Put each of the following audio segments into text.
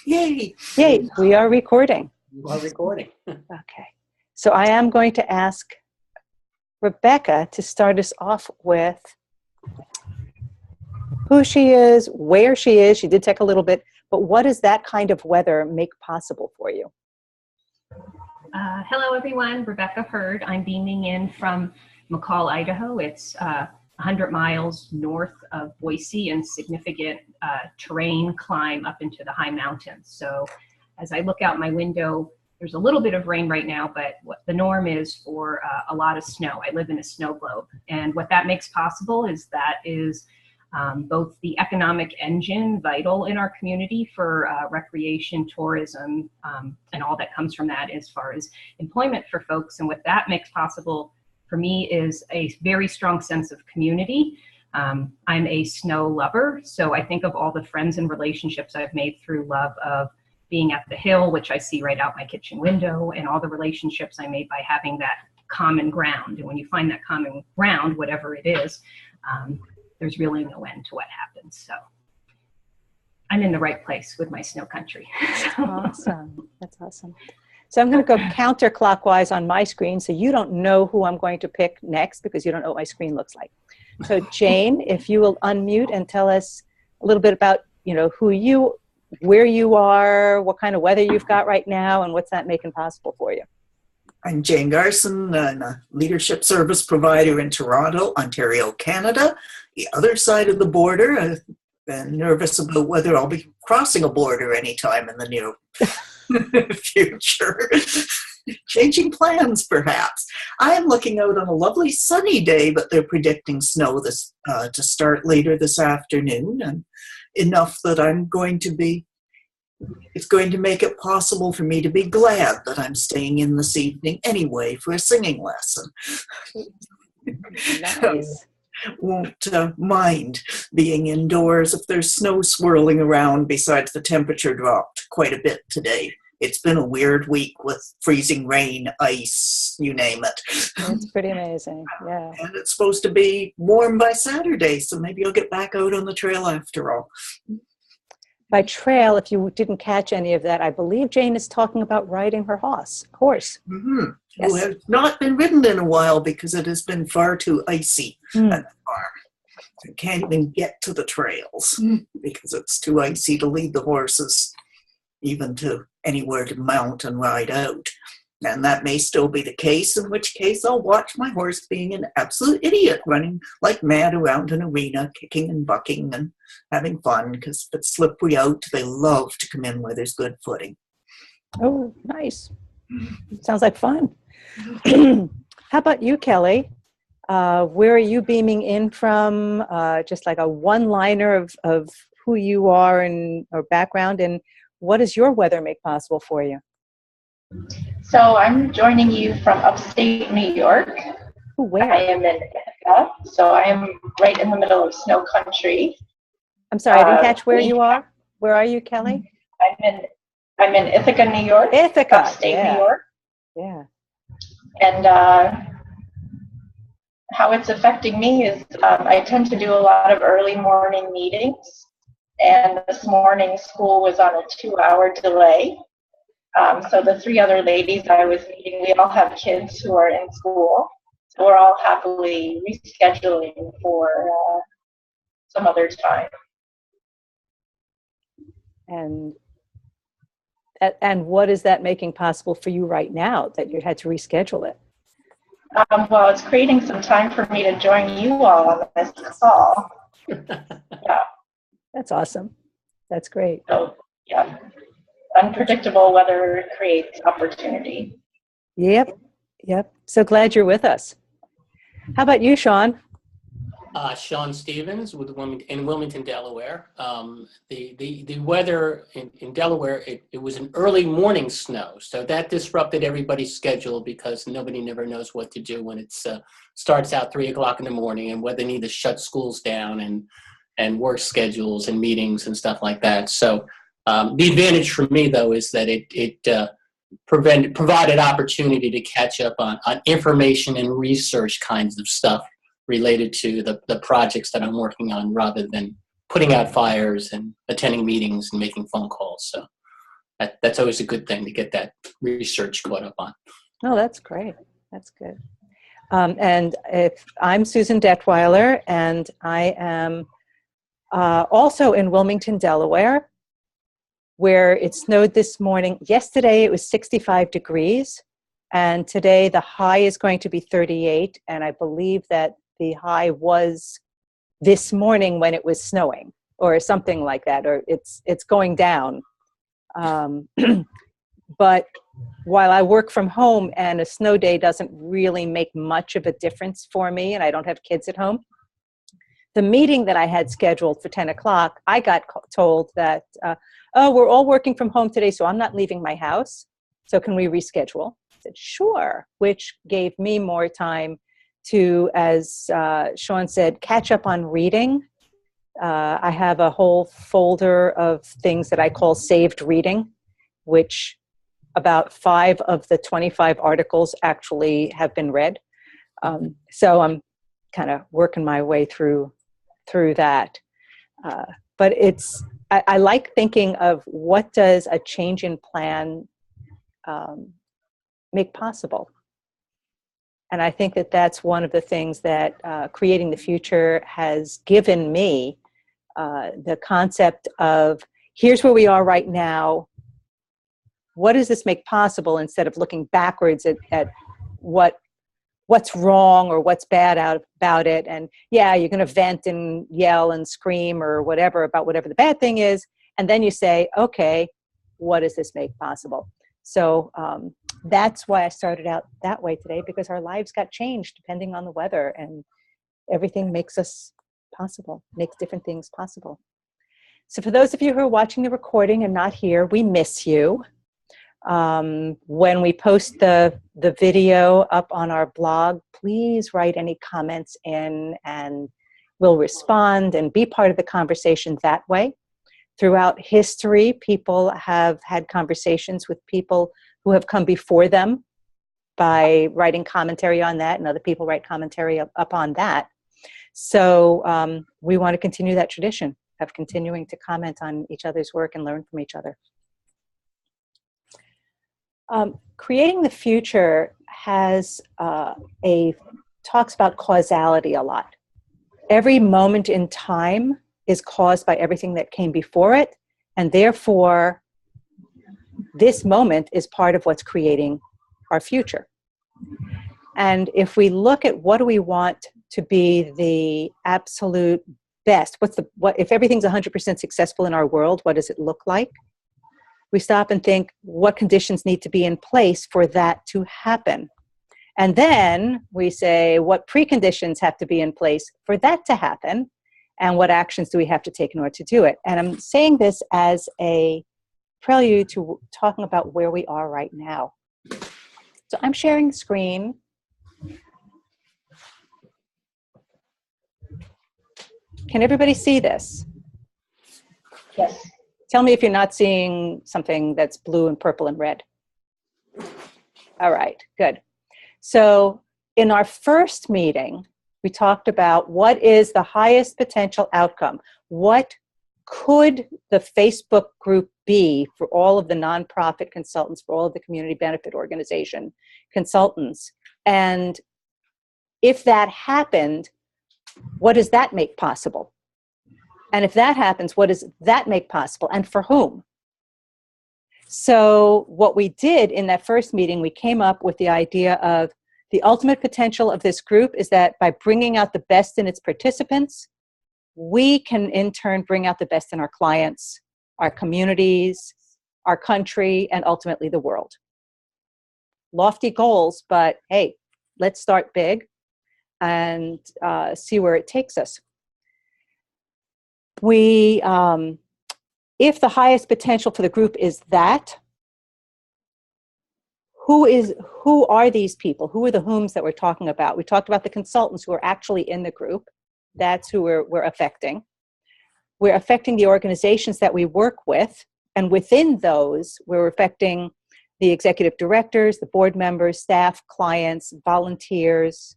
Yay! Yay, we are recording. You are recording. Okay. So I am going to ask Rebecca to start us off with who she is, where she is. She did take a little bit, but what does that kind of weather make possible for you? Hello, everyone. Rebecca Hurd. I'm beaming in from McCall, Idaho. It's 100 miles north of Boise and significant terrain climb up into the high mountains. So as I look out my window, there's a little bit of rain right now, but what the norm is for a lot of snow. I live in a snow globe. And what that makes possible is both the economic engine vital in our community for recreation, tourism, and all that comes from that as far as employment for folks. And what that makes possible for me is a very strong sense of community. I'm a snow lover, so I think of all the friends and relationships I've made through love of being at the hill, which I see right out my kitchen window, and all the relationships I made by having that common ground. And when you find that common ground, whatever it is, there's really no end to what happens. So I'm in the right place with my snow country. Awesome. That's awesome. So I'm going to go counterclockwise on my screen, so you don't know who I'm going to pick next because you don't know what my screen looks like. So Jane, if you will unmute and tell us a little bit about, where you are, what kind of weather you've got right now, and what's that making possible for you? I'm Jane Garson, a leadership service provider in Toronto, Ontario, Canada. The other side of the border. I've been nervous about whether I'll be crossing a border anytime in the near future. Changing plans, perhaps. I am looking out on a lovely sunny day, but they're predicting snow to start later this afternoon, and enough that it's going to make it possible for me to be glad that I'm staying in this evening anyway for a singing lesson. Nice. Won't mind being indoors if there's snow swirling around, besides the temperature dropped quite a bit today. It's been a weird week with freezing rain, ice, you name it. It's pretty amazing, yeah. And it's supposed to be warm by Saturday, so maybe I'll get back out on the trail after all. By trail, if you didn't catch any of that, I believe Jane is talking about riding her horse. Mm-hmm. Yes. Who has not been ridden in a while because it has been far too icy at the farm. I can't even get to the trails because it's too icy to lead the horses even to anywhere to mount and ride out. And that may still be the case, in which case I'll watch my horse being an absolute idiot, running like mad around an arena, kicking and bucking and having fun, because if it's slippery out, they love to come in where there's good footing. Oh, nice. Sounds like fun. How about you, Kelly? Where are you beaming in from? Just like a one-liner of who you are and or background, and what does your weather make possible for you? So I'm joining you from upstate New York. Where? I am in Ithaca, so I am right in the middle of snow country. I'm sorry, I didn't catch where you are. Where are you, Kelly? I'm in Ithaca, New York. Ithaca, upstate yeah. New York. Yeah. And how it's affecting me is I tend to do a lot of early morning meetings, and this morning school was on a 2-hour delay. So the 3 other ladies I was meeting, we all have kids who are in school. So we're all happily rescheduling for some other time. And what is that making possible for you right now that you had to reschedule it? Well, it's creating some time for me to join you all on this call. Yeah. That's awesome. That's great. So, yeah. Unpredictable weather creates opportunity. Yep. So glad you're with us. How about you, Shawn? Shawn Stevens in Wilmington, Delaware. The weather in Delaware, it was an early morning snow, so that disrupted everybody's schedule because nobody never knows what to do when it starts out 3 o'clock in the morning, and whether they need to shut schools down and work schedules and meetings and stuff like that. So the advantage for me, though, is that it provided opportunity to catch up on information and research kinds of stuff related to the projects that I'm working on, rather than putting out fires and attending meetings and making phone calls. So that's always a good thing to get that research caught up on. Oh, that's great. That's good. And if I'm Susan Detweiler, and I am also in Wilmington, Delaware, where it snowed this morning. Yesterday it was 65 degrees, and today the high is going to be 38, and I believe that the high was this morning when it was snowing, or something like that, or it's going down. But while I work from home and a snow day doesn't really make much of a difference for me, and I don't have kids at home, the meeting that I had scheduled for 10 o'clock, I got told that, oh, we're all working from home today, so I'm not leaving my house. So can we reschedule? I said, sure, which gave me more time to, as Shawn said, catch up on reading. I have a whole folder of things that I call saved reading, which about 5 of the 25 articles actually have been read. So I'm kind of working my way through that. But I like thinking of what does a change in plan make possible. And I think that that's one of the things that Creating the Future has given me, the concept of here's where we are right now. What does this make possible, instead of looking backwards at what's wrong or what's bad about it? And yeah, you're going to vent and yell and scream or whatever about whatever the bad thing is. And then you say, okay, what does this make possible? So that's why I started out that way today, because our lives got changed depending on the weather, and everything makes us possible, makes different things possible. So for those of you who are watching the recording and not here, we miss you. When we post the video up on our blog, please write any comments in, and we'll respond and be part of the conversation that way. Throughout history, people have had conversations with people who have come before them by writing commentary on that, and other people write commentary up on that. So we want to continue that tradition of continuing to comment on each other's work and learn from each other. Creating the Future has talks about causality a lot. Every moment in time is caused by everything that came before it, and therefore this moment is part of what's creating our future. And if we look at what do we want to be the absolute best, if everything's 100% successful in our world, what does it look like? We stop and think, what conditions need to be in place for that to happen? And then we say, what preconditions have to be in place for that to happen? And what actions do we have to take in order to do it? And I'm saying this as a prelude to talking about where we are right now. So I'm sharing the screen. Can everybody see this? Yes. Tell me if you're not seeing something that's blue and purple and red. All right, good. So in our first meeting, we talked about what is the highest potential outcome. What could the Facebook group be for all of the nonprofit consultants, for all of the community benefit organization consultants? And if that happened, what does that make possible? And if that happens, what does that make possible, and for whom? So what we did in that first meeting, we came up with the idea of the ultimate potential of this group is that by bringing out the best in its participants, we can in turn bring out the best in our clients, our communities, our country, and ultimately the world. Lofty goals, but hey, let's start big and see where it takes us. If the highest potential for the group is that, who are these people? Who are the whoms that we're talking about? We talked about the consultants who are actually in the group. That's who we're affecting. We're affecting the organizations that we work with, and within those, we're affecting the executive directors, the board members, staff, clients, volunteers.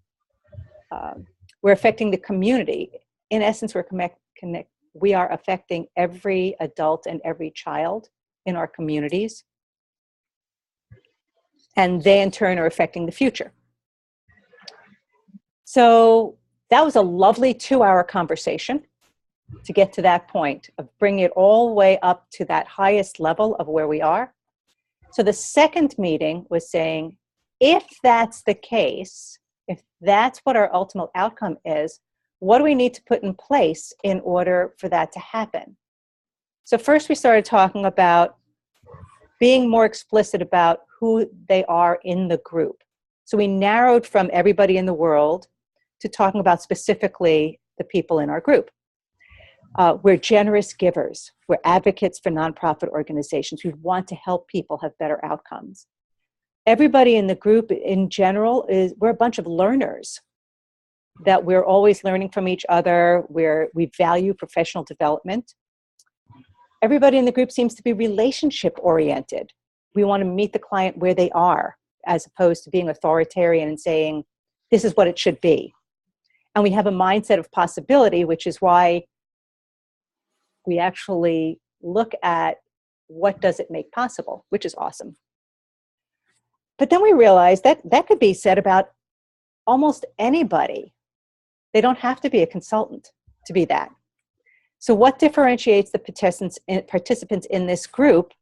We're affecting the community. In essence, we are affecting every adult and every child in our communities. And they in turn are affecting the future. So that was a lovely 2-hour conversation to get to that point of bringing it all the way up to that highest level of where we are. So the second meeting was saying, if that's the case, if that's what our ultimate outcome is, what do we need to put in place in order for that to happen? So first we started talking about being more explicit about who they are in the group. So we narrowed from everybody in the world to talking about specifically the people in our group. We're generous givers. We're advocates for nonprofit organizations. We want to help people have better outcomes. Everybody in the group in general we're a bunch of learners, that we're always learning from each other. We value professional development. Everybody in the group seems to be relationship oriented. We want to meet the client where they are, as opposed to being authoritarian and saying, this is what it should be. And we have a mindset of possibility, which is why we actually look at what does it make possible, which is awesome. But then we realized that that could be said about almost anybody. They don't have to be a consultant to be that. So what differentiates the participants in this group?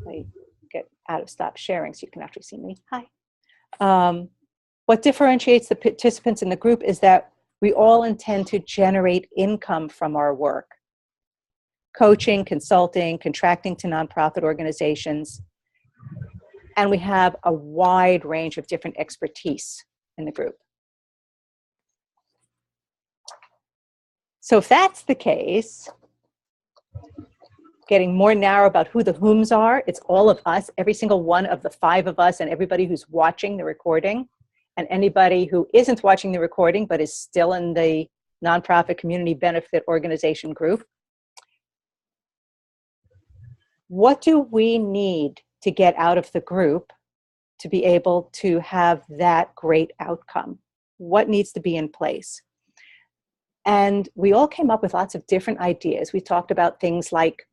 Let me get out of stop sharing so you can actually see me. Hi. What differentiates the participants in the group is that we all intend to generate income from our work. Coaching, consulting, contracting to nonprofit organizations. And we have a wide range of different expertise in the group. So if that's the case, getting more narrow about who the whom's are, it's all of us, every single one of the 5 of us, and everybody who's watching the recording, and anybody who isn't watching the recording but is still in the nonprofit community benefit organization group. What do we need to get out of the group to be able to have that great outcome? What needs to be in place? And we all came up with lots of different ideas. We talked about things like,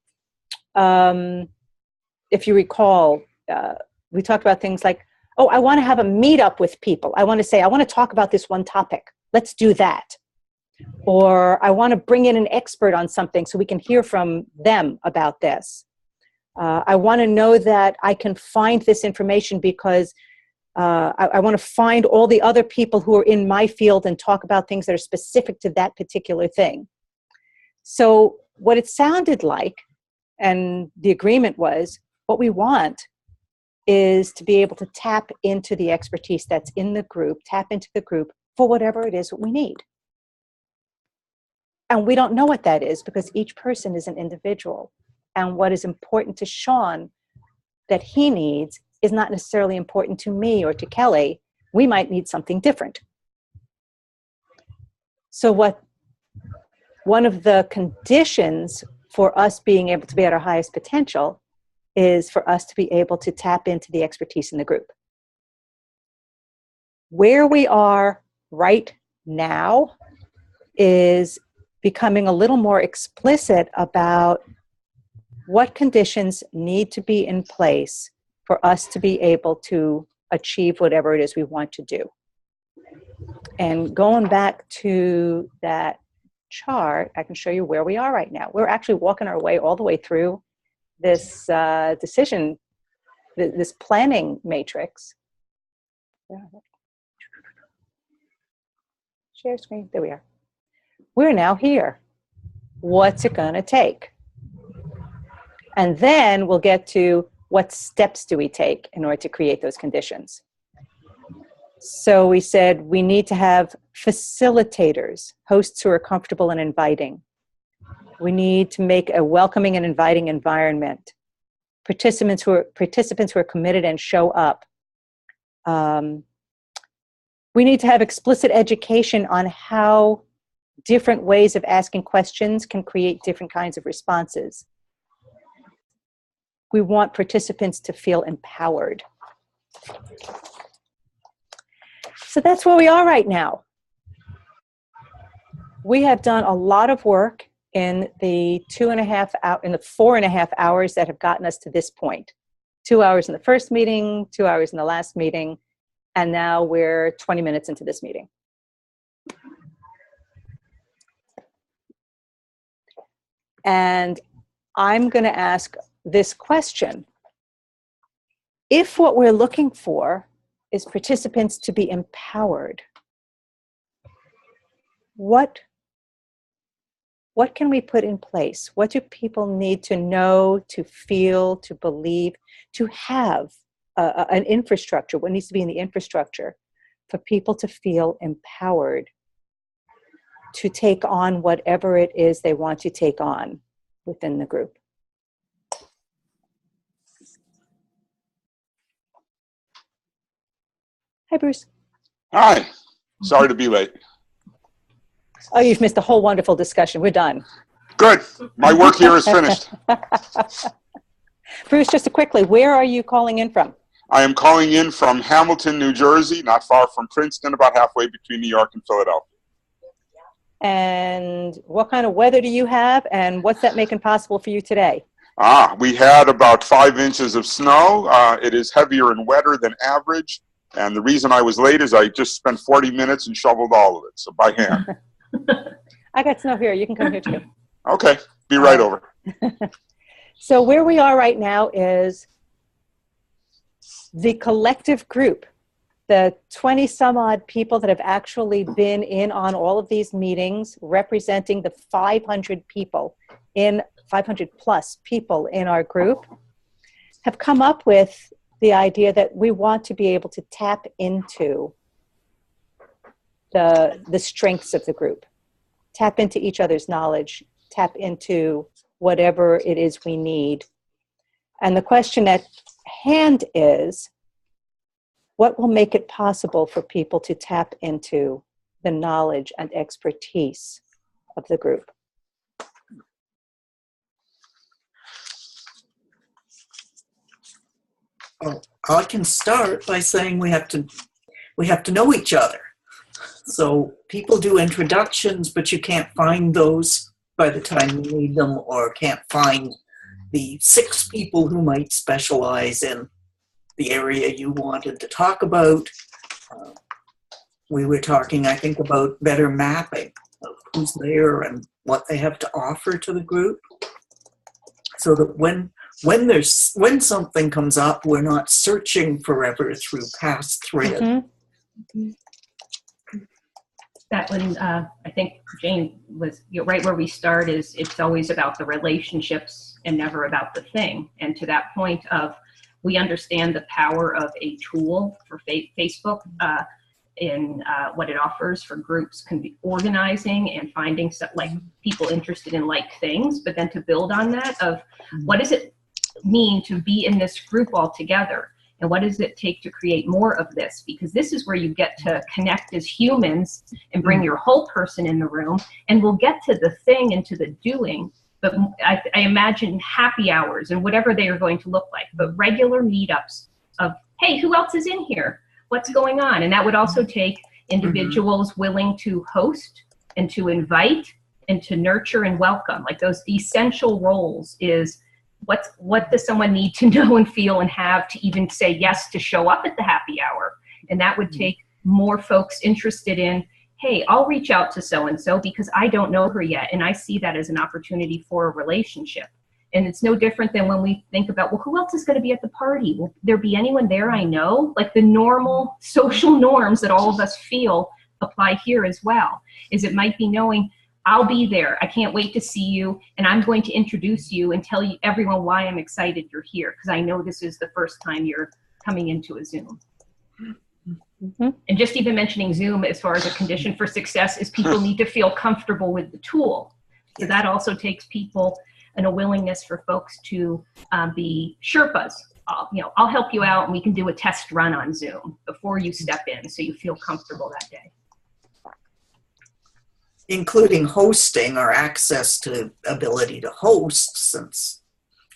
if you recall, we talked about things like, oh, I want to have a meetup with people. I want to say, I want to talk about this one topic. Let's do that. Or I want to bring in an expert on something so we can hear from them about this. I want to know that I can find this information because I want to find all the other people who are in my field and talk about things that are specific to that particular thing. So what it sounded like, and the agreement was, what we want is to be able to tap into the expertise that's in the group, tap into the group for whatever it is that we need. And we don't know what that is because each person is an individual. And what is important to Shawn that he needs is not necessarily important to me or to Kelly. We might need something different. So one of the conditions for us being able to be at our highest potential is for us to be able to tap into the expertise in the group. Where we are right now is becoming a little more explicit about what conditions need to be in place for us to be able to achieve whatever it is we want to do. And going back to that chart, I can show you where we are right now. We're actually walking our way all the way through this this planning matrix. Share screen, there we are. We're now here. What's it gonna take? And then we'll get to what steps do we take in order to create those conditions. So we said we need to have facilitators, hosts who are comfortable and inviting. We need to make a welcoming and inviting environment. Participants who are committed and show up. We need to have explicit education on how different ways of asking questions can create different kinds of responses. We want participants to feel empowered. So that's where we are right now. We have done a lot of work in the 4.5 hours that have gotten us to this point. 2 hours in the first meeting, 2 hours in the last meeting, and now we're 20 minutes into this meeting. And I'm going to ask this question. If what we're looking for is participants to be empowered, what can we put in place? What do people need to know, to feel, to believe, to have an infrastructure? What needs to be in the infrastructure for people to feel empowered to take on whatever it is they want to take on within the group? Hi, Bruce. Hi. Sorry to be late. Oh, you've missed a whole wonderful discussion. We're done. Good. My work here is finished. Bruce, just quickly, where are you calling in from? I am calling in from Hamilton, New Jersey, not far from Princeton, about halfway between New York and Philadelphia. And what kind of weather do you have, and what's that making possible for you today? We had about 5 inches of snow. It is heavier and wetter than average. And the reason I was late is I just spent 40 minutes and shoveled all of it, so by hand. I got snow here. You can come here too. Okay. Be right over. So where we are right now is the collective group, the 20 some odd people that have actually been in on all of these meetings, representing the 500 plus people in our group, have come up with the idea that we want to be able to tap into the strengths of the group, tap into each other's knowledge, tap into whatever it is we need. And the question at hand is, what will make it possible for people to tap into the knowledge and expertise of the group? Well, I can start by saying we have to know each other. So people do introductions, but you can't find those by the time you need them, or can't find the 6 people who might specialize in the area you wanted to talk about. We were talking, I think, about better mapping of who's there and what they have to offer to the group, so that when something comes up, we're not searching forever through past threads. Mm-hmm. That one, I think Jane was right where we start, is it's always about the relationships and never about the thing. And to that point of, we understand the power of a tool for Facebook in what it offers for groups, can be organizing and finding stuff like people interested in like things, but then to build on that of what does it mean to be in this group all together? And what does it take to create more of this? Because this is where you get to connect as humans and bring your whole person in the room, and we'll get to the thing and to the doing. But I imagine happy hours and whatever they are going to look like, but regular meetups of, hey, who else is in here? What's going on? And that would also take individuals willing to host and to invite and to nurture and welcome. Like those essential roles is, what does someone need to know and feel and have to even say yes to show up at the happy hour? And that would take more folks interested in, hey, I'll reach out to so-and-so because I don't know her yet. And I see that as an opportunity for a relationship. And it's no different than when we think about, well, who else is going to be at the party? Will there be anyone there I know? Like the normal social norms that all of us feel apply here as well. Is it might be knowing, I'll be there. I can't wait to see you. And I'm going to introduce you and tell you everyone why I'm excited you're here, because I know this is the first time you're coming into a Zoom. Mm-hmm. And just even mentioning Zoom as far as a condition for success is people need to feel comfortable with the tool. So that also takes people and a willingness for folks to be Sherpas. I'll help you out and we can do a test run on Zoom before you step in so you feel comfortable that day. Including hosting or access to ability to host, since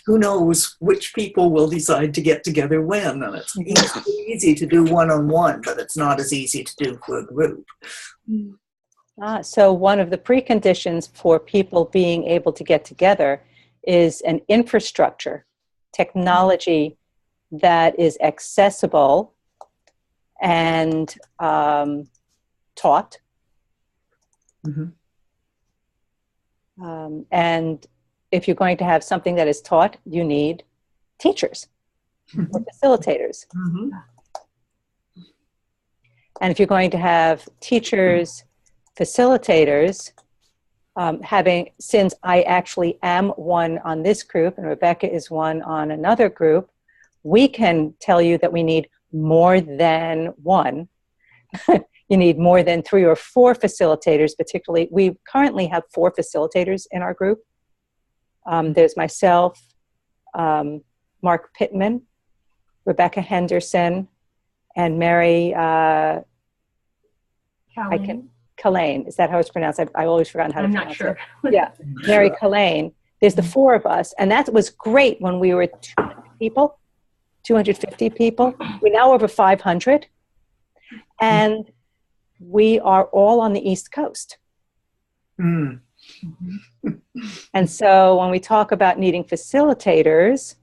who knows which people will decide to get together when. And it's easy to do one-on-one, but it's not as easy to do for a group. So one of the preconditions for people being able to get together is an infrastructure, technology that is accessible and taught. Mhm. And if you're going to have something that is taught, you need teachers or facilitators. Mhm. And if you're going to have teachers, facilitators, since I actually am one on this group and Rebecca is one on another group, we can tell you that we need more than one. You need more than 3 or 4 facilitators, particularly. We currently have 4 facilitators in our group. There's myself, Mark Pittman, Rebecca Henderson, and Mary Kalane. Is that how it's pronounced? I always forgotten how to pronounce it. I'm not sure. Yeah, Mary Kalane. There's the 4 of us, and that was great when we were 250 people. We're now over 500, and we are all on the East Coast. Mm. And so when we talk about needing facilitators,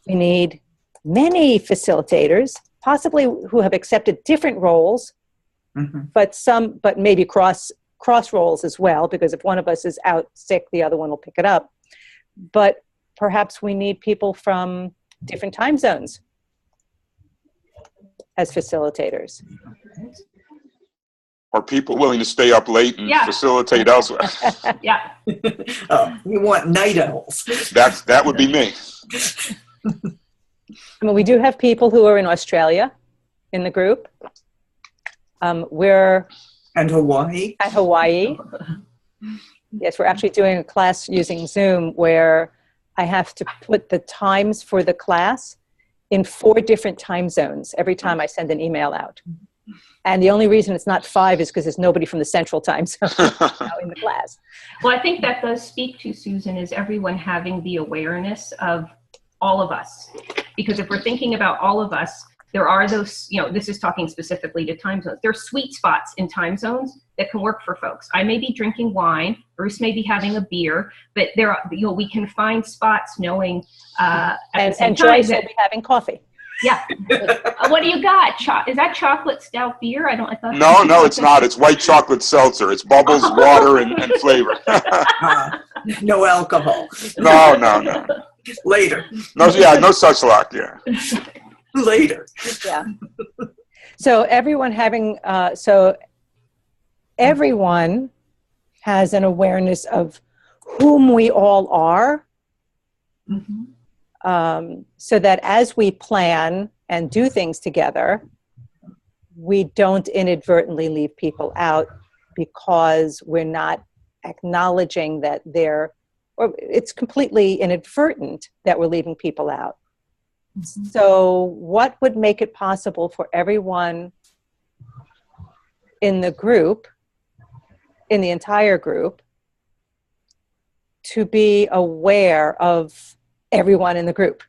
we need many facilitators, possibly who have accepted different roles, but maybe cross roles as well, because if one of us is out sick, the other one will pick it up. But perhaps we need people from different time zones as facilitators. Or people willing to stay up late and facilitate elsewhere. Yeah. Oh, you want night owls. That would be me. I mean, we do have people who are in Australia in the group. We're and Hawaii. At Hawaii. Yes, we're actually doing a class using Zoom where I have to put the times for the class in 4 different time zones every time I send an email out. And the only reason it's not 5 is because there's nobody from the central time zone in the class. Well, I think that does speak to, Susan, is everyone having the awareness of all of us. Because if we're thinking about all of us, there are those, this is talking specifically to time zones. There are sweet spots in time zones that can work for folks. I may be drinking wine, Bruce may be having a beer, but there are, we can find spots knowing and Joyce will be having coffee. Yeah. What do you got? Is that chocolate stout beer? I thought. No, it's not. It's white chocolate seltzer. It's bubbles, water, and flavor. No alcohol. No. Later. No such luck. Yeah. Later. Yeah. So everyone has an awareness of whom we all are. So that as we plan and do things together, we don't inadvertently leave people out because we're not acknowledging that or it's completely inadvertent that we're leaving people out. So what would make it possible for everyone in the group, in the entire group, to be aware of everyone in the group?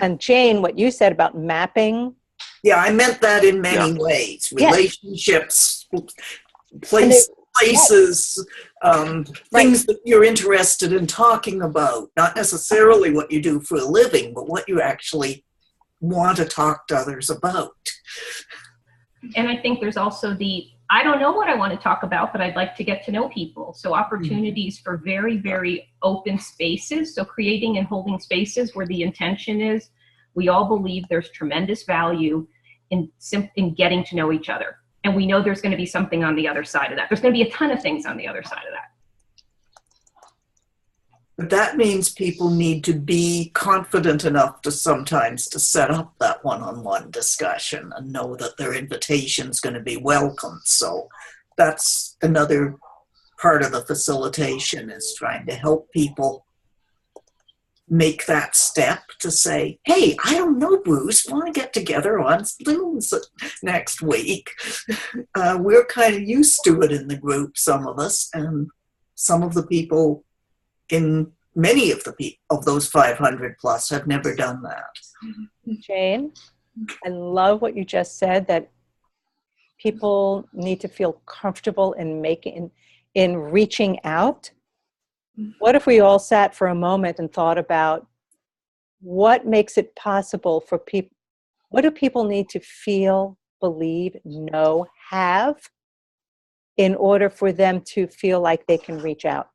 And Jane, what you said about mapping. Yeah, I meant that in many ways. Relationships, places, things that you're interested in talking about. Not necessarily what you do for a living, but what you actually want to talk to others about. And I think there's also I don't know what I want to talk about, but I'd like to get to know people. So opportunities for very, very open spaces. So creating and holding spaces where the intention is, we all believe there's tremendous value in getting to know each other. And we know there's going to be something on the other side of that. There's going to be a ton of things on the other side of that. But that means people need to be confident enough to sometimes to set up that one-on-one discussion and know that their invitation is going to be welcome. So that's another part of the facilitation, is trying to help people make that step to say, hey, I don't know, Bruce, want to get together on Zoom next week. We're kind of used to it in the group, some of us, and some of the people in many of those 500 plus have never done that. Jane, I love what you just said, that people need to feel comfortable in reaching out. What if we all sat for a moment and thought about what makes it possible for people? What do people need to feel, believe, know, have in order for them to feel like they can reach out?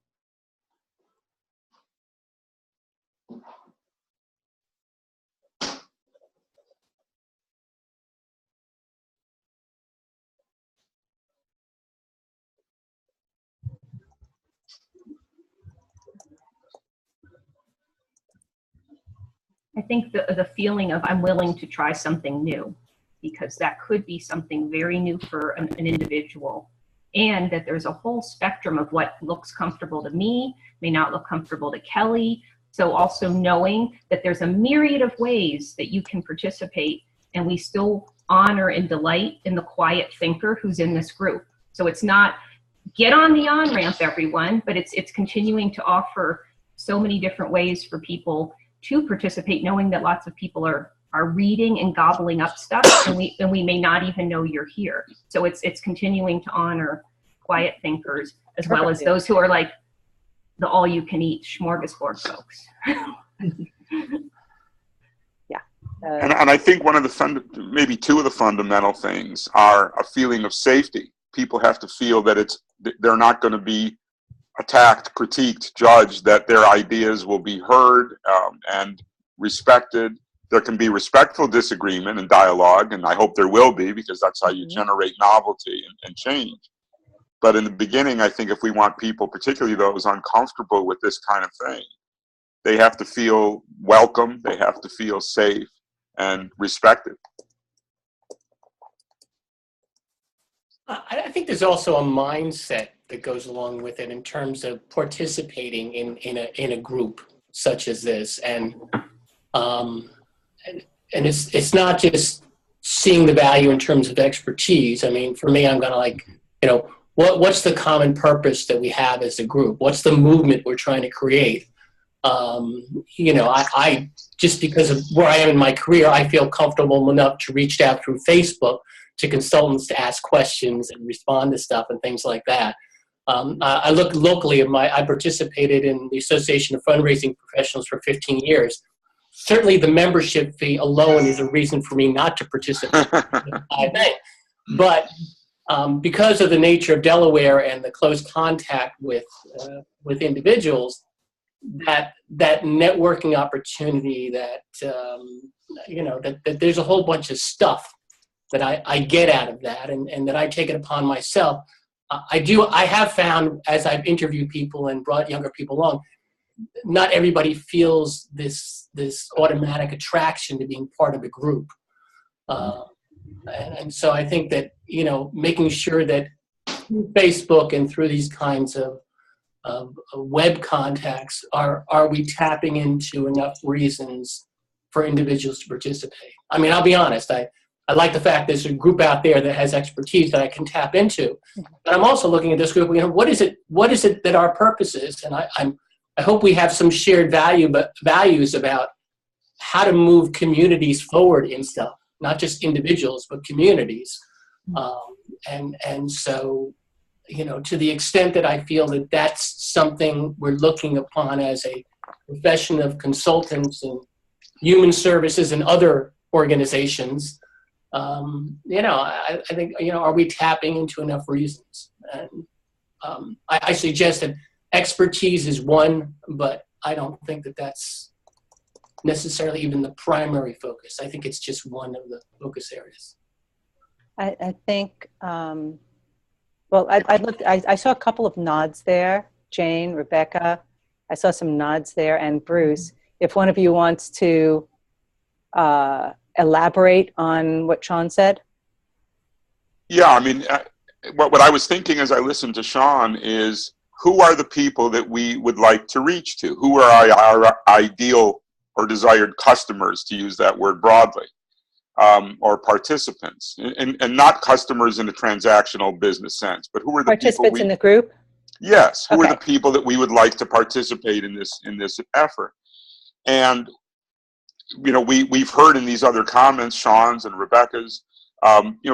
I think the feeling of I'm willing to try something new, because that could be something very new for an individual, and that there's a whole spectrum of what looks comfortable to me may not look comfortable to Kelly. So also knowing that there's a myriad of ways that you can participate, and we still honor and delight in the quiet thinker who's in this group. So it's not get on the on-ramp, everyone, but it's continuing to offer so many different ways for people to participate, knowing that lots of people are reading and gobbling up stuff, and we may not even know you're here. So it's continuing to honor quiet thinkers as well as those who are like the all-you-can-eat smorgasbord folks. Yeah. And I think one of the maybe two of the fundamental things are a feeling of safety. People have to feel that they're not going to be attacked, critiqued, judged, that their ideas will be heard and respected. There can be respectful disagreement and dialogue, and I hope there will be, because that's how you generate novelty and change. But in the beginning, I think if we want people, particularly those uncomfortable with this kind of thing, they have to feel welcome, they have to feel safe and respected. I think there's also a mindset that goes along with it in terms of participating in a group such as this, and it's not just seeing the value in terms of expertise. I mean, for me, I'm going to what's the common purpose that we have as a group? What's the movement we're trying to create? I just because of where I am in my career, I feel comfortable enough to reach out through Facebook to consultants to ask questions and respond to stuff and things like that. I look locally I participated in the Association of Fundraising Professionals for 15 years. Certainly the membership fee alone is a reason for me not to participate, I think. But because of the nature of Delaware and the close contact with individuals, that networking opportunity, that there's a whole bunch of stuff that I get out of that, and that I take it upon myself. I have found, as I've interviewed people and brought younger people along, not everybody feels this automatic attraction to being part of a group. And so I think that, making sure that through Facebook and through these kinds of web contacts, are we tapping into enough reasons for individuals to participate? I mean, I'll be honest, I like the fact there's a group out there that has expertise that I can tap into. But I'm also looking at this group, what is it that our purpose is? And I hope we have some shared values about how to move communities forward in stuff, not just individuals, but communities. And so, to the extent that I feel that that's something we're looking upon as a profession of consultants and human services and other organizations, I think, are we tapping into enough reasons? And I suggest that expertise is one, but I don't think that that's necessarily even the primary focus. I think it's just one of the focus areas. I think, I saw a couple of nods there. Jane, Rebecca, I saw some nods there, and Bruce. If one of you wants to elaborate on what Shawn said. Yeah, I mean, what I was thinking as I listened to Shawn is, who are the people that we would like to reach to? Who are our ideal or desired customers, to use that word broadly, or participants? And not customers in a transactional business sense, but who are the participants people in the group? Yes, who Okay. are the people that we would like to participate in this effort? And we've heard in these other comments, Shawn's and Rebecca's,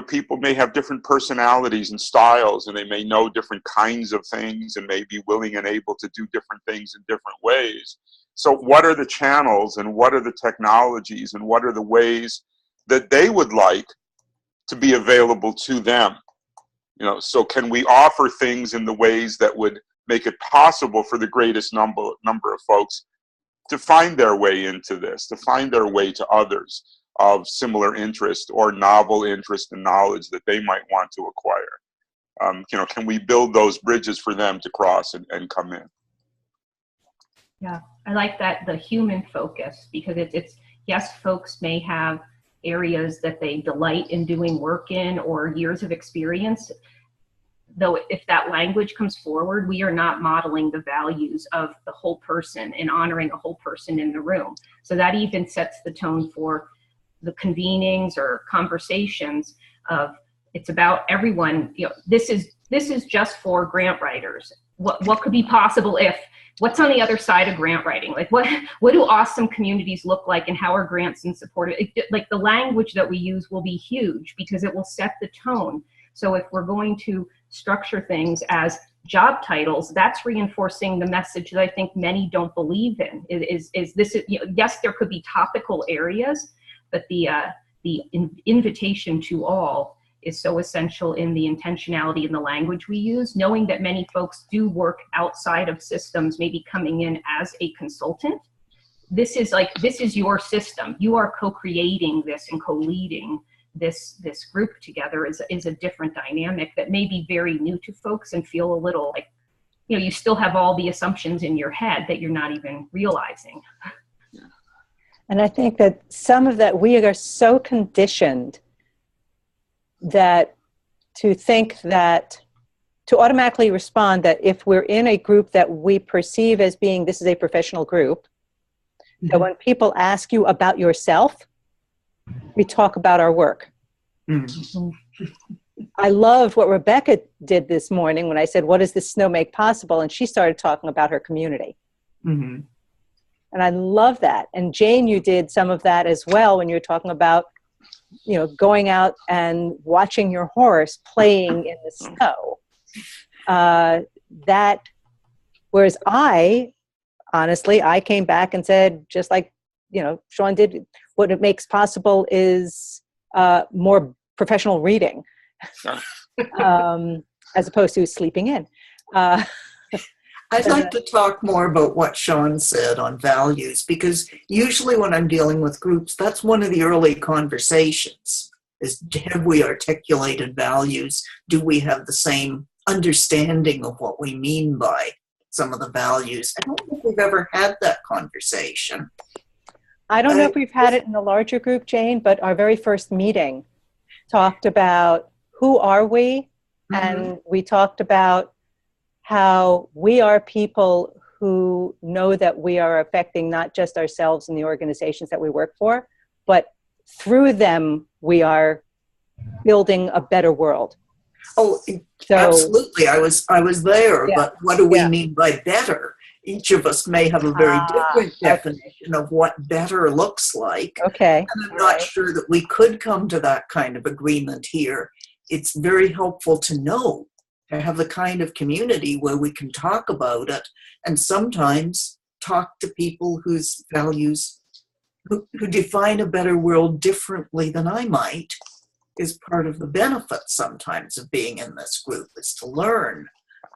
People may have different personalities and styles, and they may know different kinds of things and may be willing and able to do different things in different ways. So what are the channels and what are the technologies and what are the ways that they would like to be available to them? So can we offer things in the ways that would make it possible for the greatest number of folks to find their way into this, to find their way to others of similar interest or novel interest and knowledge that they might want to acquire? Can we build those bridges for them to cross and come in? Yeah, I like that, the human focus, because it's yes, folks may have areas that they delight in doing work in or years of experience. Though if that language comes forward, we are not modeling the values of the whole person and honoring a whole person in the room. So that even sets the tone for the convenings or conversations of, it's about everyone. This is just for grant writers. What could be possible if? What's on the other side of grant writing? Like what do awesome communities look like, and how are grants and support? Like the language that we use will be huge because it will set the tone. So if we're going to structure things as job titles, that's reinforcing the message that I think many don't believe in. Yes, there could be topical areas, but the invitation to all is so essential in the intentionality in the language we use, knowing that many folks do work outside of systems, maybe coming in as a consultant. This is your system. You are co-creating this and co-leading this group together is a different dynamic that may be very new to folks and feel a little like, you still have all the assumptions in your head that you're not even realizing. And I think that some of that, we are so conditioned that to think that, to automatically respond that if we're in a group that we perceive as being, this is a professional group, that when people ask you about yourself, we talk about our work. I loved what Rebecca did this morning when I said, what does this snow make possible? And she started talking about her community. And I love that. And Jane, you did some of that as well when you were talking about, going out and watching your horse playing in the snow. Whereas honestly, I came back and said, just like, Shawn did, what it makes possible is more professional reading as opposed to sleeping in. I'd like to talk more about what Shawn said on values, because usually when I'm dealing with groups, that's one of the early conversations is, have we articulated values? Do we have the same understanding of what we mean by some of the values? I don't think we've ever had that conversation. I don't know if we've had it in the larger group, Jane, but our very first meeting talked about who are we, and we talked about how we are people who know that we are affecting not just ourselves and the organizations that we work for, but through them we are building a better world. Oh, absolutely. I was there, but what do we mean by better? Each of us may have a very different definition of what better looks like. Okay. And I'm not sure that we could come to that kind of agreement here. It's very helpful to know, to have the kind of community where we can talk about it and sometimes talk to people whose values, who define a better world differently than I might, is part of the benefit sometimes of being in this group, is to learn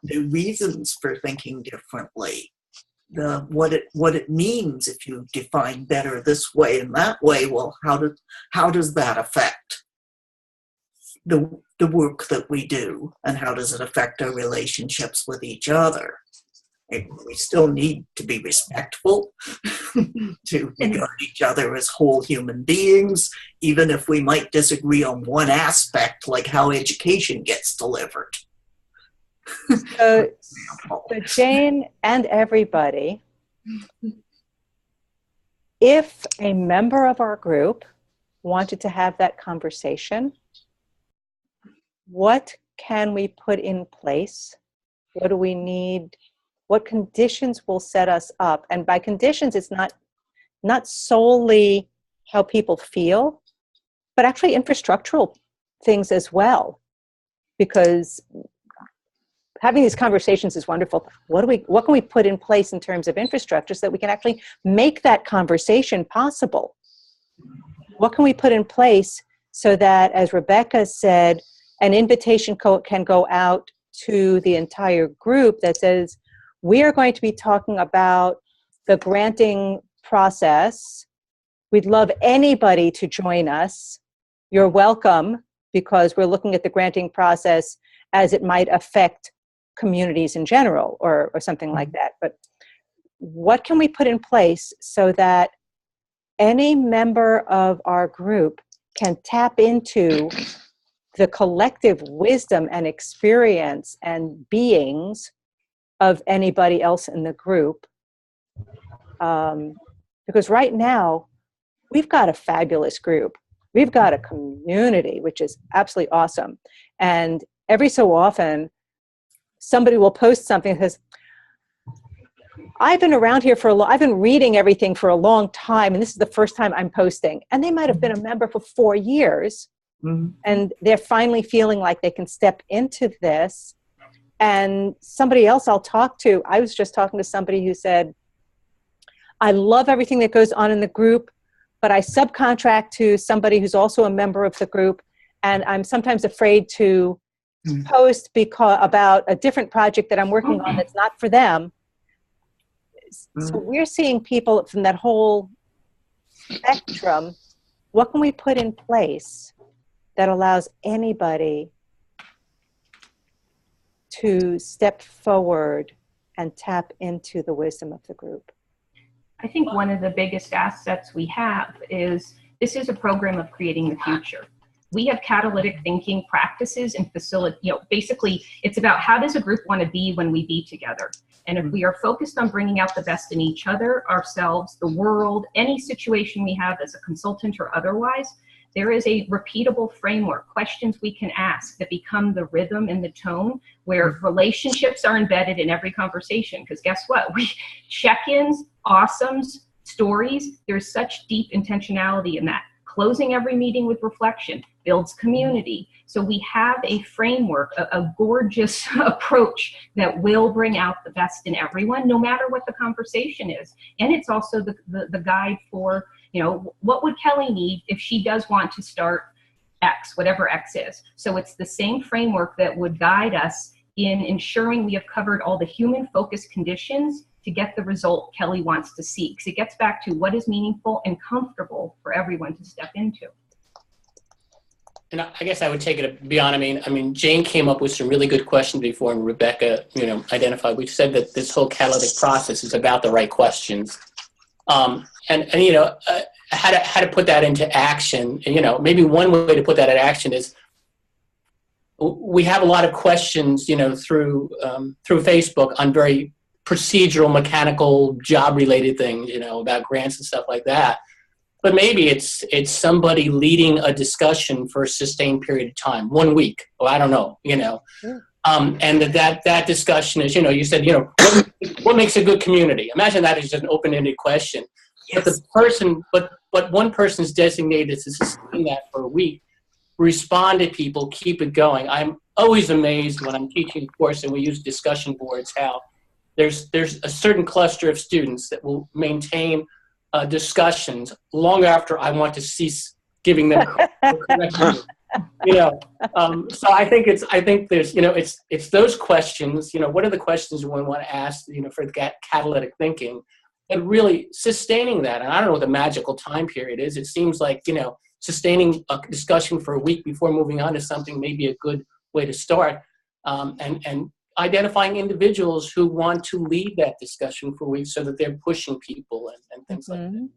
the reasons for thinking differently, what it means if you define better this way and that way. Well, how does that affect the work that we do, and how does it affect our relationships with each other? We still need to be respectful, to regard each other as whole human beings, even if we might disagree on one aspect, like how education gets delivered. So Jane and everybody, if a member of our group wanted to have that conversation, what can we put in place? What do we need? What conditions will set us up? And by conditions, it's not solely how people feel, but actually infrastructural things as well, because having these conversations is wonderful. What can we put in place in terms of infrastructure so that we can actually make that conversation possible? What can we put in place so that, as Rebecca said, an invitation can go out to the entire group that says, we are going to be talking about the granting process. We'd love anybody to join us. You're welcome, because we're looking at the granting process as it might affect communities in general, or something like that. But what can we put in place so that any member of our group can tap into the collective wisdom and experience and beings of anybody else in the group? Because right now, we've got a fabulous group. We've got a community, which is absolutely awesome. And every so often, somebody will post something that says, I've been around here I've been reading everything for a long time, and this is the first time I'm posting. And they might have been a member for 4 years, and they're finally feeling like they can step into this. And somebody else I'll talk to, I was just talking to somebody who said, I love everything that goes on in the group, but I subcontract to somebody who's also a member of the group, and I'm sometimes afraid to post about a different project that I'm working on that's not for them. So we're seeing people from that whole spectrum. What can we put in place that allows anybody to step forward and tap into the wisdom of the group? I think one of the biggest assets we have is this is a program of creating the future. We have catalytic thinking practices and basically it's about how does a group want to be when we be together. And if we are focused on bringing out the best in each other, ourselves, the world, any situation we have as a consultant or otherwise, there is a repeatable framework, questions we can ask that become the rhythm and the tone where relationships are embedded in every conversation. Because guess what? Check-ins, awesomes, stories, there's such deep intentionality in that. Closing every meeting with reflection builds community. So we have a framework, a gorgeous approach that will bring out the best in everyone, no matter what the conversation is. And it's also the guide for, what would Kelly need if she does want to start X, whatever X is. So it's the same framework that would guide us in ensuring we have covered all the human-focused conditions to get the result Kelly wants to see. Because it gets back to what is meaningful and comfortable for everyone to step into. And I guess I would take it beyond. I mean, Jane came up with some really good questions before, and Rebecca, identified. We said that this whole catalytic process is about the right questions, how to put that into action. And, maybe one way to put that into action is we have a lot of questions, through Facebook on very procedural, mechanical, job-related things, about grants and stuff like that. But maybe it's somebody leading a discussion for a sustained period of time, 1 week, or I don't know, and that discussion is, you said, what makes a good community? Imagine that is just an open-ended question. Yes. But one person's designated to sustain that for a week, respond to people, keep it going. I'm always amazed when I'm teaching a course and we use discussion boards, how there's a certain cluster of students that will maintain discussions long after I want to cease giving them corrections. So I think there's, it's those questions, what are the questions we want to ask, for that catalytic thinking, and really sustaining that. And I don't know what the magical time period is. It seems like, sustaining a discussion for a week before moving on to something may be a good way to start. And identifying individuals who want to lead that discussion for weeks so that they're pushing people and things like that.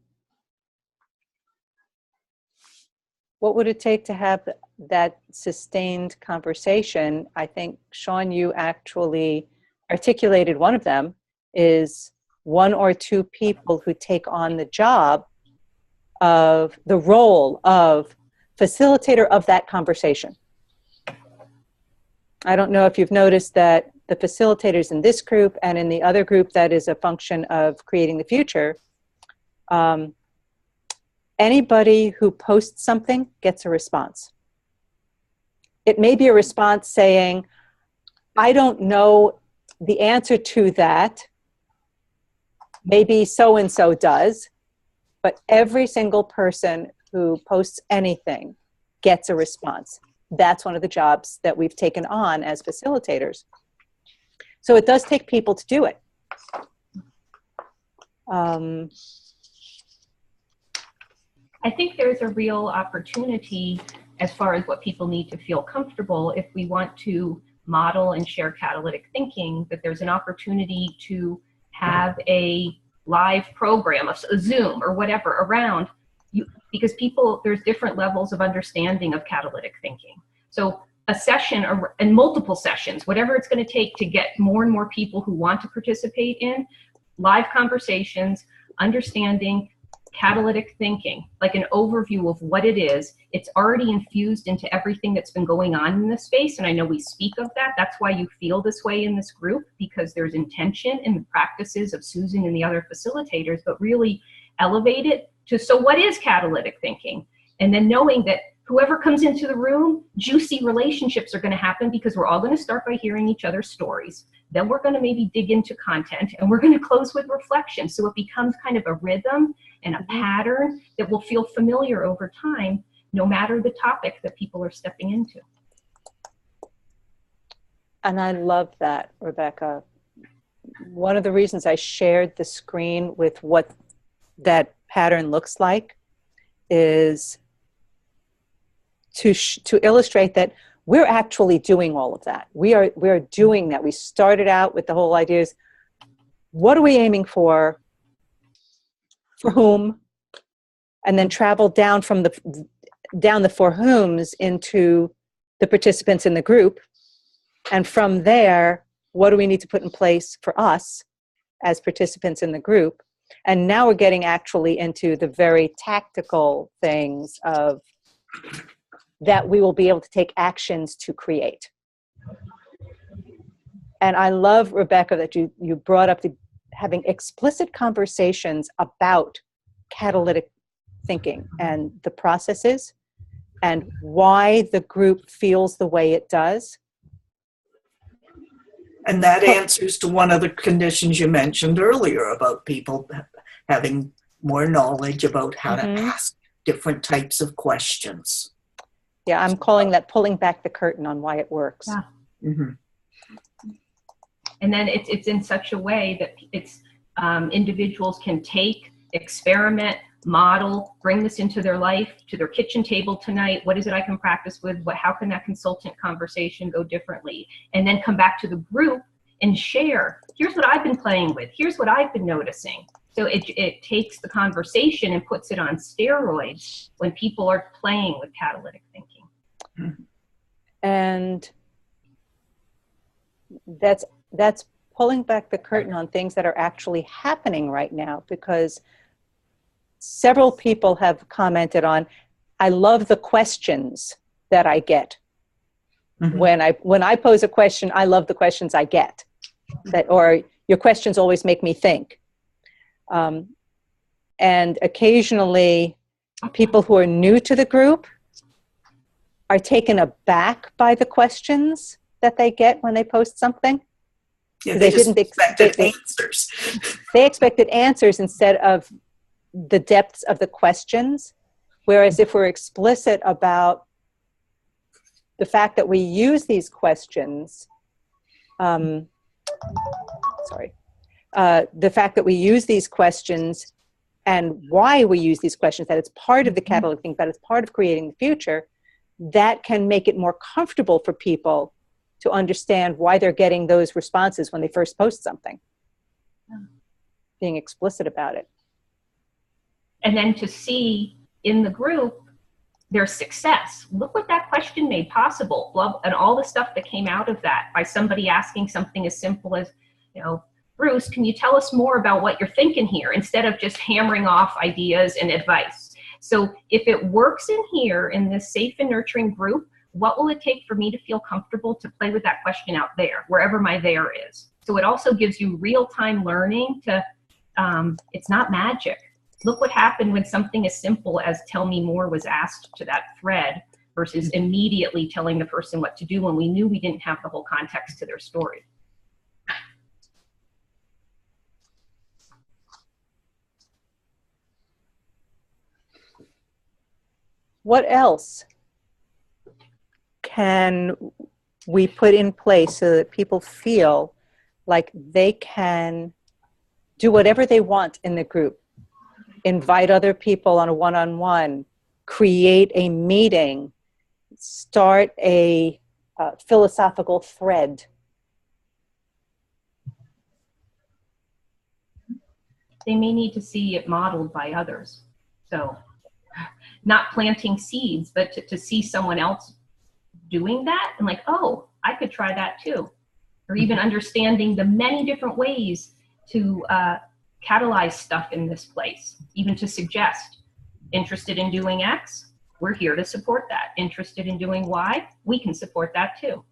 What would it take to have that sustained conversation? I think, Shawn, you actually articulated one of them, is 1 or 2 people who take on the job of the role of facilitator of that conversation. I don't know if you've noticed that the facilitators in this group and in the other group that is a function of creating the future, anybody who posts something gets a response. it may be a response saying, I don't know the answer to that. Maybe so-and-so does, but every single person who posts anything gets a response. That's one of the jobs that we've taken on as facilitators. So it does take people to do it. I think there's a real opportunity as far as what people need to feel comfortable if we want to model and share catalytic thinking, that there's an opportunity to have a live program, a Zoom or whatever around you, because people, there's different levels of understanding of catalytic thinking. So a session and multiple sessions, whatever it's going to take to get more and more people who want to participate in live conversations, understanding catalytic thinking, like an overview of what it is. It's already infused into everything that's been going on in this space. And I know we speak of that. That's why you feel this way in this group, because there's intention in the practices of Susan and the other facilitators, but really elevate it to, so what is catalytic thinking? And then knowing that whoever comes into the room, juicy relationships are going to happen, because we're all going to start by hearing each other's stories. Then we're going to maybe dig into content, and we're going to close with reflection. So it becomes kind of a rhythm and a pattern that will feel familiar over time, no matter the topic that people are stepping into. And I love that, Rebecca. One of the reasons I shared the screen with what that pattern looks like is to illustrate that we're actually doing all of that. We are doing that. We started out with the whole idea is, what are we aiming for whom, and then travel down from the for whom's into the participants in the group. And from there, what do we need to put in place for us as participants in the group? And now we're getting actually into the very tactical things of that we will be able to take actions to create. And I love, Rebecca, that you brought up having explicit conversations about catalytic thinking and the processes and why the group feels the way it does. And that answers to one of the conditions you mentioned earlier about people having more knowledge about how to ask different types of questions. Yeah, I'm calling that pulling back the curtain on why it works. Yeah. Mm-hmm. And then it's in such a way that it's individuals can take, experiment, model, bring this into their life, to their kitchen table tonight. What is it I can practice with? How can that consultant conversation go differently? And then come back to the group and share. Here's what I've been playing with. Here's what I've been noticing. So it takes the conversation and puts it on steroids when people are playing with catalytic thinking. And that's pulling back the curtain on things that are actually happening right now, because several people have commented on, I love the questions that I get. When I pose a question, I love the questions I get. Or your questions always make me think. And occasionally people who are new to the group are taken aback by the questions that they get when they post something. Yeah, they didn't expect answers. They expected answers instead of the depths of the questions. Whereas if we're explicit about the fact that we use these questions, the fact that we use these questions and why we use these questions, that it's part of the catalytic thing, that it's part of creating the future, that can make it more comfortable for people to understand why they're getting those responses when they first post something. Being explicit about it. And then to see in the group their success. Look what that question made possible, and all the stuff that came out of that by somebody asking something as simple as, Bruce, can you tell us more about what you're thinking here, instead of just hammering off ideas and advice. So if it works in here in this safe and nurturing group, what will it take for me to feel comfortable to play with that question out there, wherever my there is? So it also gives you real-time learning to, it's not magic. Look what happened when something as simple as tell me more was asked to that thread. versus immediately telling the person what to do when we knew we didn't have the whole context to their story. What else can we put in place so that people feel like they can do whatever they want in the group? Invite other people on a one-on-one, create a meeting, start a philosophical thread. They may need to see it modeled by others. So not planting seeds, but to see someone else doing that and like, oh, I could try that too. Or even understanding the many different ways to catalyze stuff in this place, even to suggest, interested in doing X, we're here to support that. Interested in doing Y, we can support that too.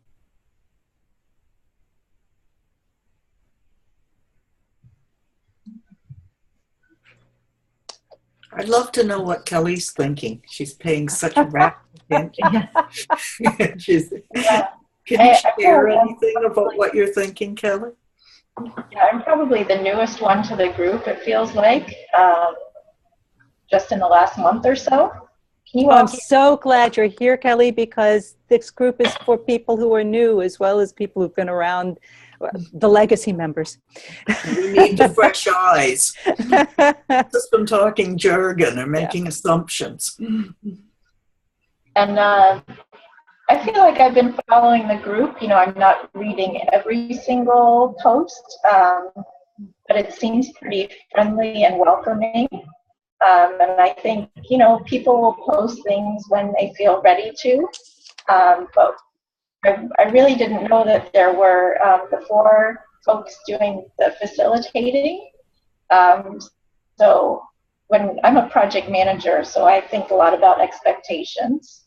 I'd love to know what Kelly's thinking. She's paying such rapt attention. Can you share anything about what you're thinking, Kelly? Yeah, I'm probably the newest one to the group, it feels like, just in the last month or so. I'm so glad you're here, Kelly, because this group is for people who are new as well as people who've been around, the legacy members. We need the fresh eyes. Just been talking jargon or making assumptions. And I feel like I've been following the group. You know, I'm not reading every single post, but it seems pretty friendly and welcoming. And I think, you know, people will post things when they feel ready to. But I really didn't know that there were the 4 folks doing the facilitating. So when I'm a project manager, so I think a lot about expectations.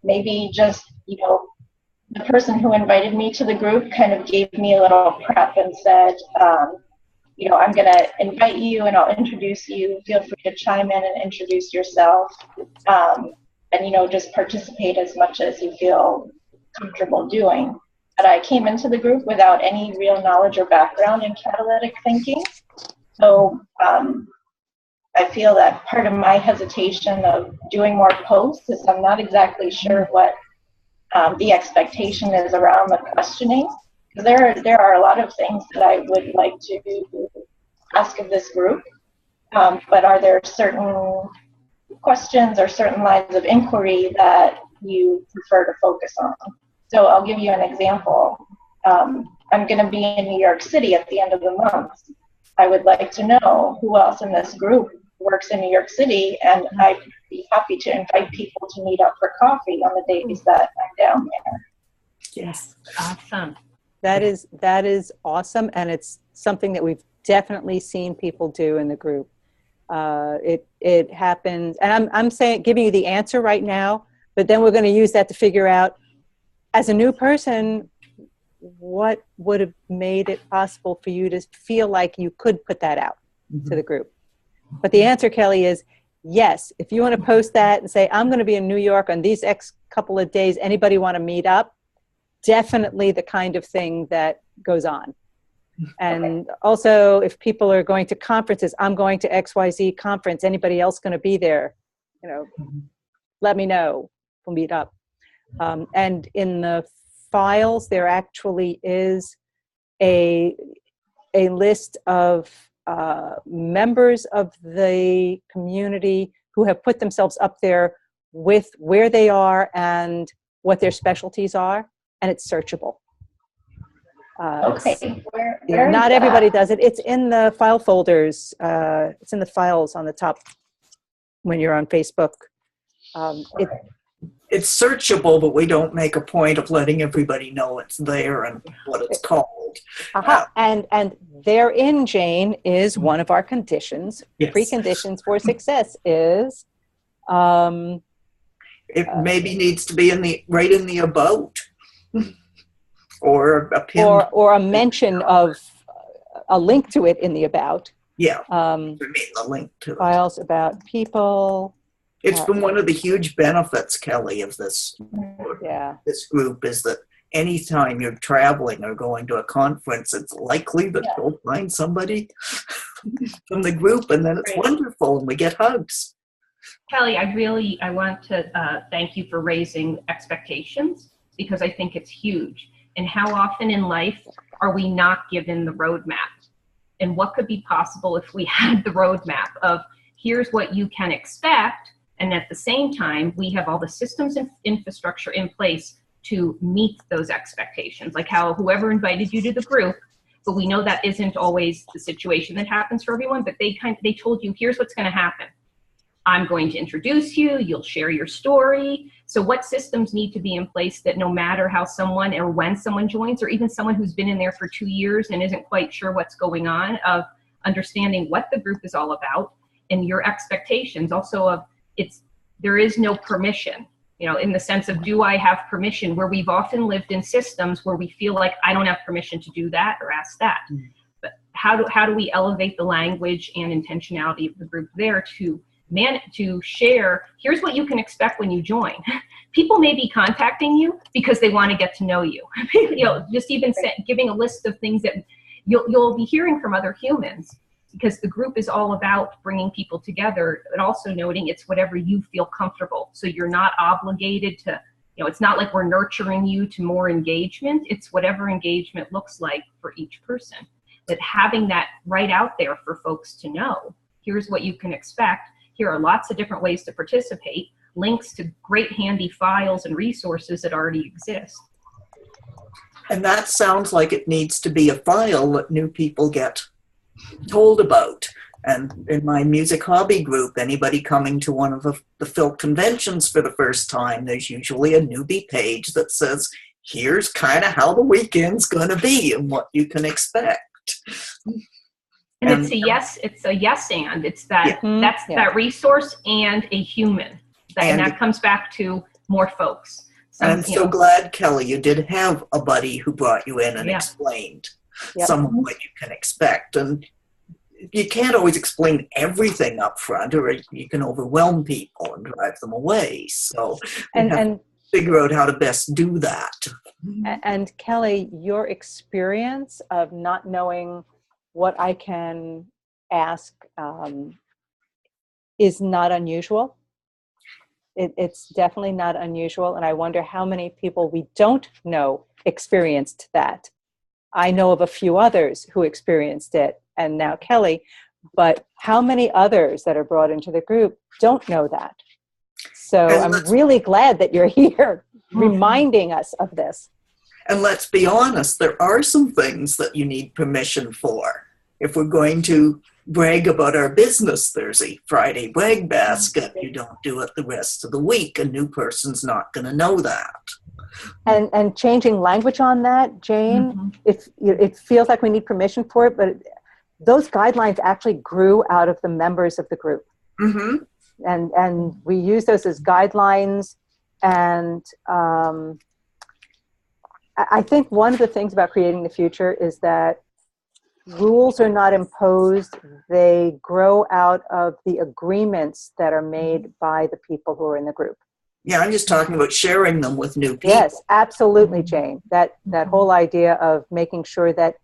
Maybe just, you know, the person who invited me to the group kind of gave me a little prep and said, you know, I'm going to invite you and I'll introduce you. Feel free to chime in and introduce yourself. And, you know, just participate as much as you feel comfortable doing. But I came into the group without any real knowledge or background in catalytic thinking. So I feel that part of my hesitation of doing more posts is I'm not exactly sure what the expectation is around the questioning. There are a lot of things that I would like to ask of this group, but are there certain questions or certain lines of inquiry that you prefer to focus on? So I'll give you an example. I'm going to be in New York City at the end of the month. I would like to know who else in this group works in New York City, and I'd be happy to invite people to meet up for coffee on the days that I'm down there. Yes. Awesome. That is awesome, and it's something that we've definitely seen people do in the group. It happens, and I'm saying, giving you the answer right now, but then we're going to use that to figure out, as a new person, what would have made it possible for you to feel like you could put that out to the group. But the answer, Kelly, is yes. If you want to post that and say, I'm going to be in New York on these X couple of days, anybody want to meet up? Definitely the kind of thing that goes on. And also, if people are going to conferences, I'm going to XYZ conference, anybody else going to be there? You know, let me know. We'll meet up. And in the files, there actually is a list of members of the community who have put themselves up there with where they are and what their specialties are, and it's searchable. Okay. Where Not everybody does it. It's in the file folders. It's in the files on the top when you're on Facebook. It's searchable, but we don't make a point of letting everybody know it's there and what it's called. And therein, Jane, is one of our conditions. Yes. Preconditions for success is it maybe needs to be right in the about, or a pin, or a mention of a link to it in the about. Yeah, I mean the link to it. Files about people It's been one of the huge benefits, Kelly, of this group is that anytime you're traveling or going to a conference, it's likely that you'll find somebody from the group, and then it's wonderful, and we get hugs. Kelly, I want to thank you for raising expectations, because I think it's huge. And how often in life are we not given the roadmap? And what could be possible if we had the roadmap of here's what you can expect, and at the same time, we have all the systems and infrastructure in place to meet those expectations, like how whoever invited you to the group, but we know that isn't always the situation that happens for everyone, but they told you, here's what's going to happen. I'm going to introduce you, you'll share your story. So what systems need to be in place that no matter how someone or when someone joins, or even someone who's been in there for 2 years and isn't quite sure what's going on, of understanding what the group is all about and your expectations also of there is no permission, in the sense of, do I have permission, where we've often lived in systems where we feel like I don't have permission to do that or ask that. But how do we elevate the language and intentionality of the group there to share, here's what you can expect when you join. People may be contacting you because they want to get to know you. Just even giving a list of things that you'll be hearing from other humans, because the group is all about bringing people together, but also noting it's whatever you feel comfortable. So you're not obligated to, it's not like we're nurturing you to more engagement. It's whatever engagement looks like for each person. But having that right out there for folks to know, here's what you can expect. Here are lots of different ways to participate, links to great handy files and resources that already exist. And that sounds like it needs to be a file that new people get told about. And in my music hobby group, anybody coming to one of the Phil conventions for the first time, there's usually a newbie page that says, here's kind of how the weekend's going to be and what you can expect. And it's a yes and it's that that resource and a human. And that comes back to more folks. I'm so glad, Kelly, you did have a buddy who brought you in and explained some of what you can expect. And you can't always explain everything up front, or you can overwhelm people and drive them away. So you have to figure out how to best do that. And Kelly, your experience of not knowing what I can ask is not unusual. It's definitely not unusual. And I wonder how many people we don't know experienced that. I know of a few others who experienced it, and now Kelly, but how many others that are brought into the group don't know that? So I'm really glad that you're here reminding us of this. And let's be honest, there are some things that you need permission for. If we're going to brag about our business, there's a Friday brag basket. You don't do it the rest of the week. A new person's not going to know that. And changing language on that, Jane, it feels like we need permission for it, but those guidelines actually grew out of the members of the group. And we use those as guidelines. And I think one of the things about creating the future is that rules are not imposed. They grow out of the agreements that are made by the people who are in the group. Yeah, I'm just talking about sharing them with new people. Yes, absolutely, Jane. That whole idea of making sure that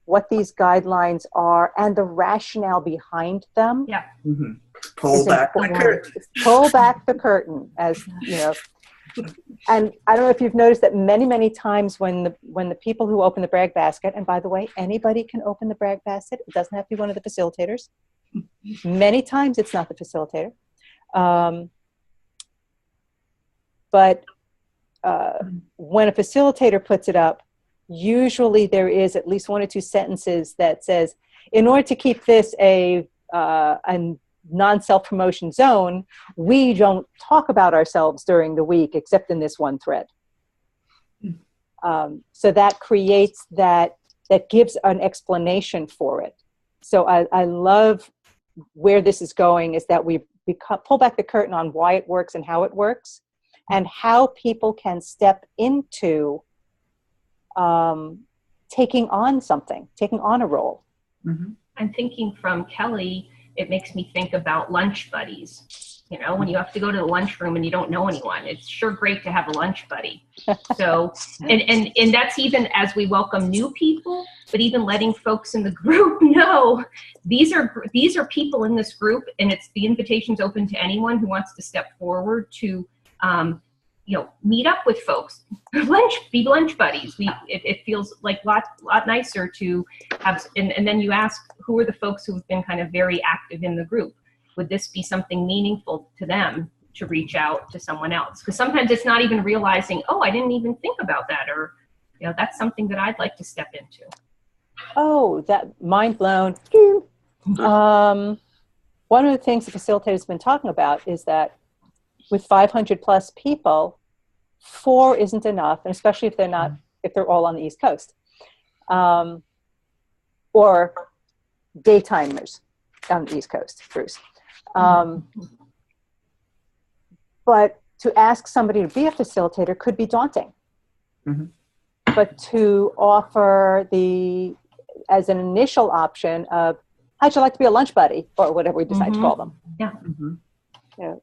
what these guidelines are and the rationale behind them. Yeah. Pull back the curtain. Pull back the curtain, as you know. And I don't know if you've noticed that many, many times when the people who open the brag basket, and by the way, anybody can open the brag basket. It doesn't have to be one of the facilitators. Many times it's not the facilitator. But when a facilitator puts it up, usually there is at least 1 or 2 sentences that says, in order to keep this a non-self-promotion zone, we don't talk about ourselves during the week except in this one thread. So that creates that gives an explanation for it. So I love where this is going, is that we pull back the curtain on why it works and how it works, and how people can step into taking on something, taking on a role. I'm thinking from Kelly, it makes me think about lunch buddies. You know, when you have to go to the lunchroom and you don't know anyone, it's sure great to have a lunch buddy. So, and that's even as we welcome new people, but even letting folks in the group know these are people in this group, and the invitation's open to anyone who wants to step forward to, you know, meet up with folks, be lunch buddies. It feels like a lot nicer to have, and then you ask, who are the folks who have been kind of very active in the group? Would this be something meaningful to them to reach out to someone else? Because sometimes it's not even realizing, oh, I didn't even think about that, or, you know, that's something that I'd like to step into. Oh, that mind blown. One of the things the facilitator's been talking about is that with 500 plus people, 4 isn't enough, and especially if they're all on the East Coast, or daytimers on the East Coast, Bruce. But to ask somebody to be a facilitator could be daunting. Mm-hmm. But to offer as an initial option of, how'd you like to be a lunch buddy, or whatever we decide to call them? Yeah. You know,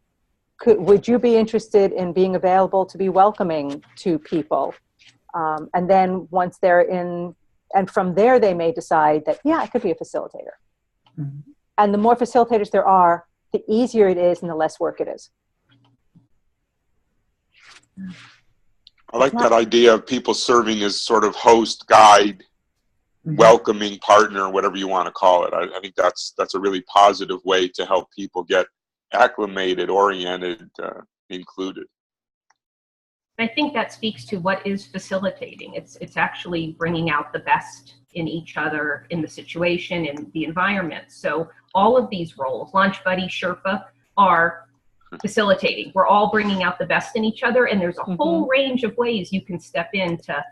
would you be interested in being available to be welcoming to people? And then once they're in, and from there they may decide that, yeah, I could be a facilitator. Mm-hmm. And the more facilitators there are, the easier it is and the less work it is. I like that idea of people serving as sort of host, guide, welcoming partner, whatever you want to call it. I think that's a really positive way to help people get acclimated, oriented, included. I think that speaks to what is facilitating. It's actually bringing out the best in each other, in the situation, in the environment. So all of these roles, lunch buddy, Sherpa, are facilitating. We're all bringing out the best in each other, and there's a whole range of ways you can step in to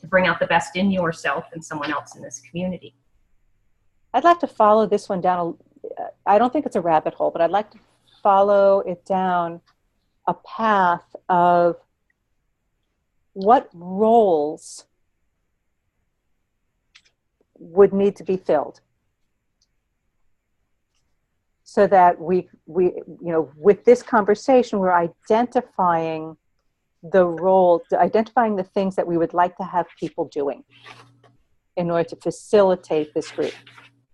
bring out the best in yourself and someone else in this community. I'd like to follow this one down. I don't think it's a rabbit hole, but I'd like to follow it down a path of what roles would need to be filled, so that we you know, with this conversation, we're identifying the role, identifying the things that we would like to have people doing in order to facilitate this group.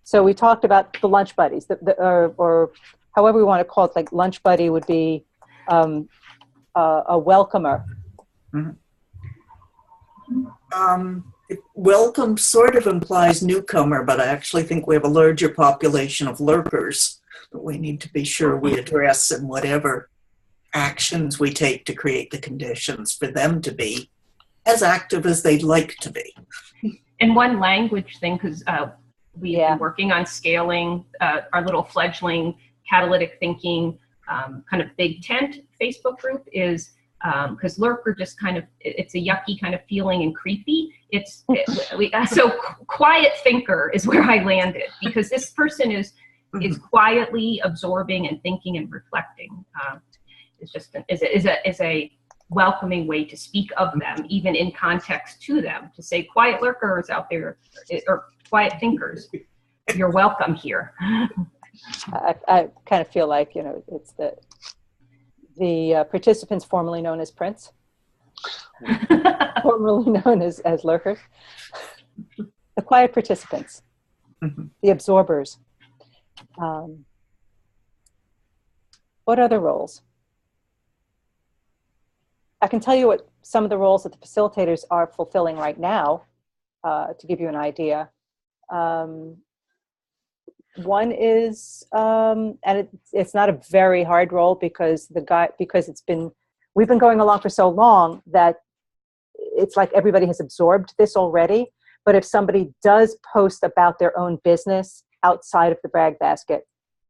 So we talked about the lunch buddies, or however we want to call it. Like lunch buddy would be a welcomer. Welcome sort of implies newcomer, but I actually think we have a larger population of lurkers that we need to be sure we address in whatever actions we take to create the conditions for them to be as active as they'd like to be. And one language thing, because we've been working on scaling our little fledgling catalytic thinking kind of big tent Facebook group, is because lurker just kind of, it's a yucky kind of feeling and creepy. So quiet thinker is where I landed, because this person is quietly absorbing and thinking and reflecting. Is a welcoming way to speak of them, even in context to them, to say quiet lurkers out there, or quiet thinkers, you're welcome here. I kind of feel like, you know, it's the participants formerly known as Prince, formerly known as lurkers, the quiet participants, the absorbers. What other roles? I can tell you what some of the roles that the facilitators are fulfilling right now, to give you an idea. One is, and it's not a very hard role, because we've been going along for so long that it's like everybody has absorbed this already. But if somebody does post about their own business outside of the brag basket,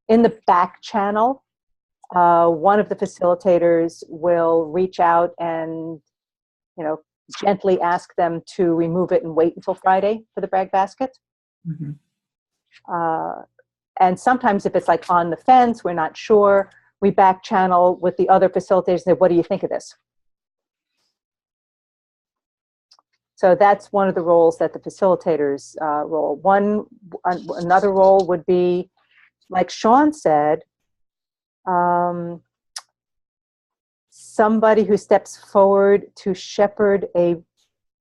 in the back channel, one of the facilitators will reach out and, you know, gently ask them to remove it and wait until Friday for the brag basket. And sometimes if it's like on the fence, we're not sure, we back channel with the other facilitators and say, what do you think of this? So that's one of the roles that the facilitators role. Another role would be, like Shawn said, somebody who steps forward to shepherd a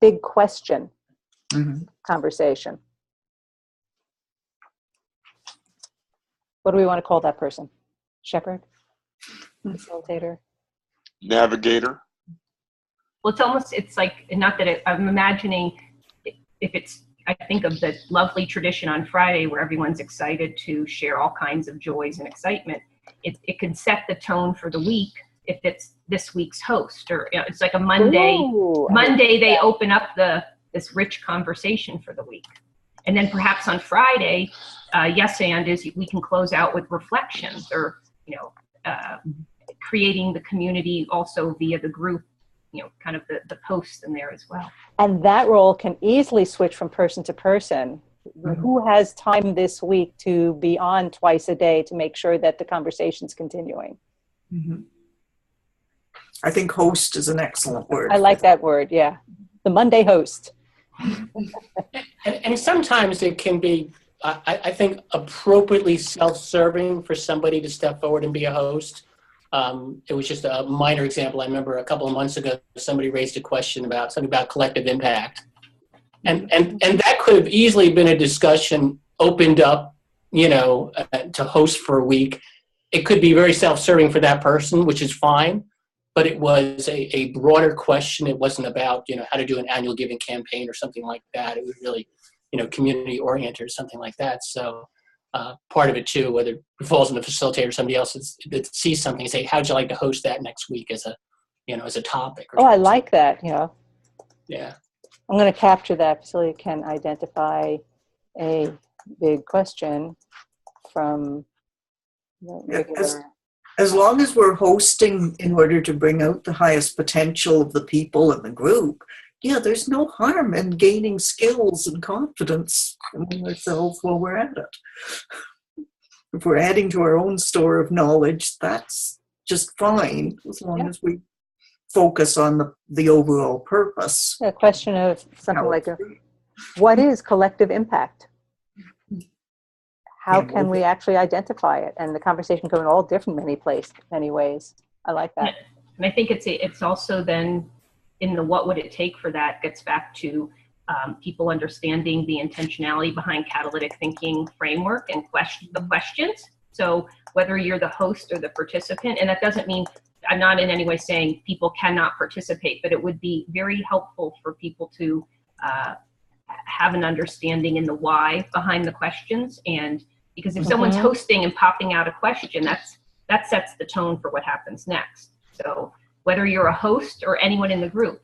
big question conversation. What do we want to call that person? Shepherd? Facilitator? Navigator. Well, it's like, not that I'm imagining if it's, I think of the lovely tradition on Friday where everyone's excited to share all kinds of joys and excitement. It can set the tone for the week if it's this week's host, or it's like a Monday. Ooh, Monday they open up this rich conversation for the week, and then perhaps on Friday, yes, and is we can close out with reflections, or creating the community also via the group, kind of the posts in there as well. And that role can easily switch from person to person. Who has time this week to be on twice a day to make sure that the conversation's continuing? I think host is an excellent word. I like that word, yeah. The Monday host. And sometimes it can be, I think, appropriately self-serving for somebody to step forward and be a host. It was just a minor example. I remember a couple of months ago, somebody raised a question about something about collective impact. And that could have easily been a discussion opened up, to host for a week. It could be very self-serving for that person, which is fine. But it was a broader question. It wasn't about, how to do an annual giving campaign or something like that. It was really, community oriented or something like that. So part of it too, whether it falls on the facilitator or somebody else that sees something and say, how'd you like to host that next week as a topic? Oh, I like that. Yeah. I'm going to capture that. Facility can identify a big question from the regular. As long as we're hosting in order to bring out the highest potential of the people in the group, there's no harm in gaining skills and confidence among ourselves while we're at it. If we're adding to our own store of knowledge, that's just fine, as long as we focus on the overall purpose. A question of something like, what is collective impact? How can we actually identify it? And the conversation go in all different many ways. I like that. And I think it's also then in the what would it take for that gets back to people understanding the intentionality behind catalytic thinking framework and the questions. So whether you're the host or the participant, and that doesn't mean, I'm not in any way saying people cannot participate, but it would be very helpful for people to have an understanding in the why behind the questions. And because if someone's hosting and popping out a question, that sets the tone for what happens next. So whether you're a host or anyone in the group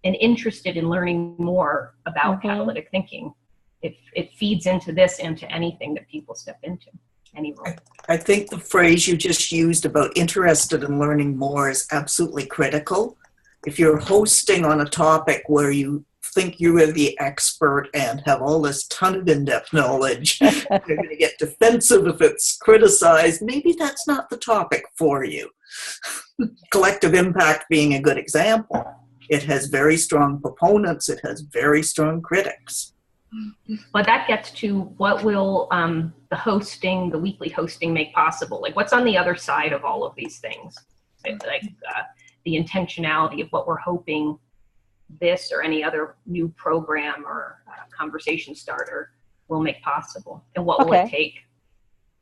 and interested in learning more about catalytic thinking, it feeds into this and to anything that people step into, any role. I think the phrase you just used about interested in learning more is absolutely critical. If you're hosting on a topic where you think you are the expert and have all this ton of in-depth knowledge, you're going to get defensive if it's criticized. Maybe that's not the topic for you. Collective impact being a good example. It has very strong proponents. It has very strong critics. But that gets to what will the weekly hosting make possible? Like what's on the other side of all of these things? Like the intentionality of what we're hoping this or any other new program or conversation starter will make possible, and what will it take?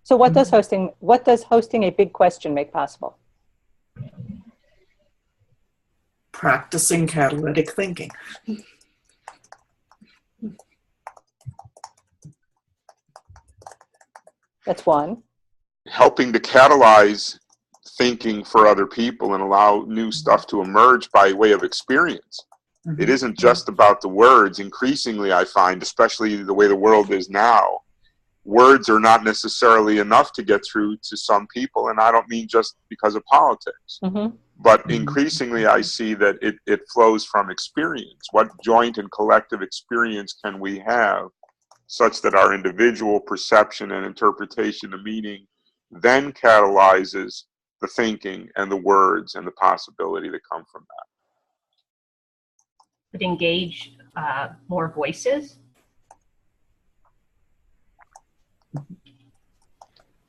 So what does hosting a big question make possible? Practicing catalytic thinking. That's one. Helping to catalyze thinking for other people and allow new stuff to emerge by way of experience. It isn't just about the words. Increasingly, I find, especially the way the world is now, words are not necessarily enough to get through to some people, and I don't mean just because of politics. But increasingly, I see that it flows from experience. What joint and collective experience can we have such that our individual perception and interpretation of meaning then catalyzes the thinking and the words and the possibility that come from that? Would engage more voices.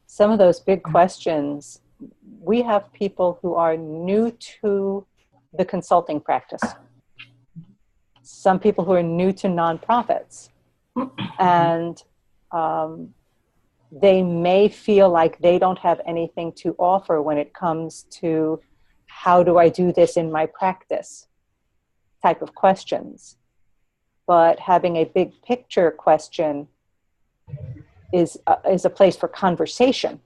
Some of those big questions we have people who are new to the consulting practice. Some people who are new to nonprofits. And they may feel like they don't have anything to offer when it comes to how do I do this in my practice type of questions. But having a big picture question is a place for conversation,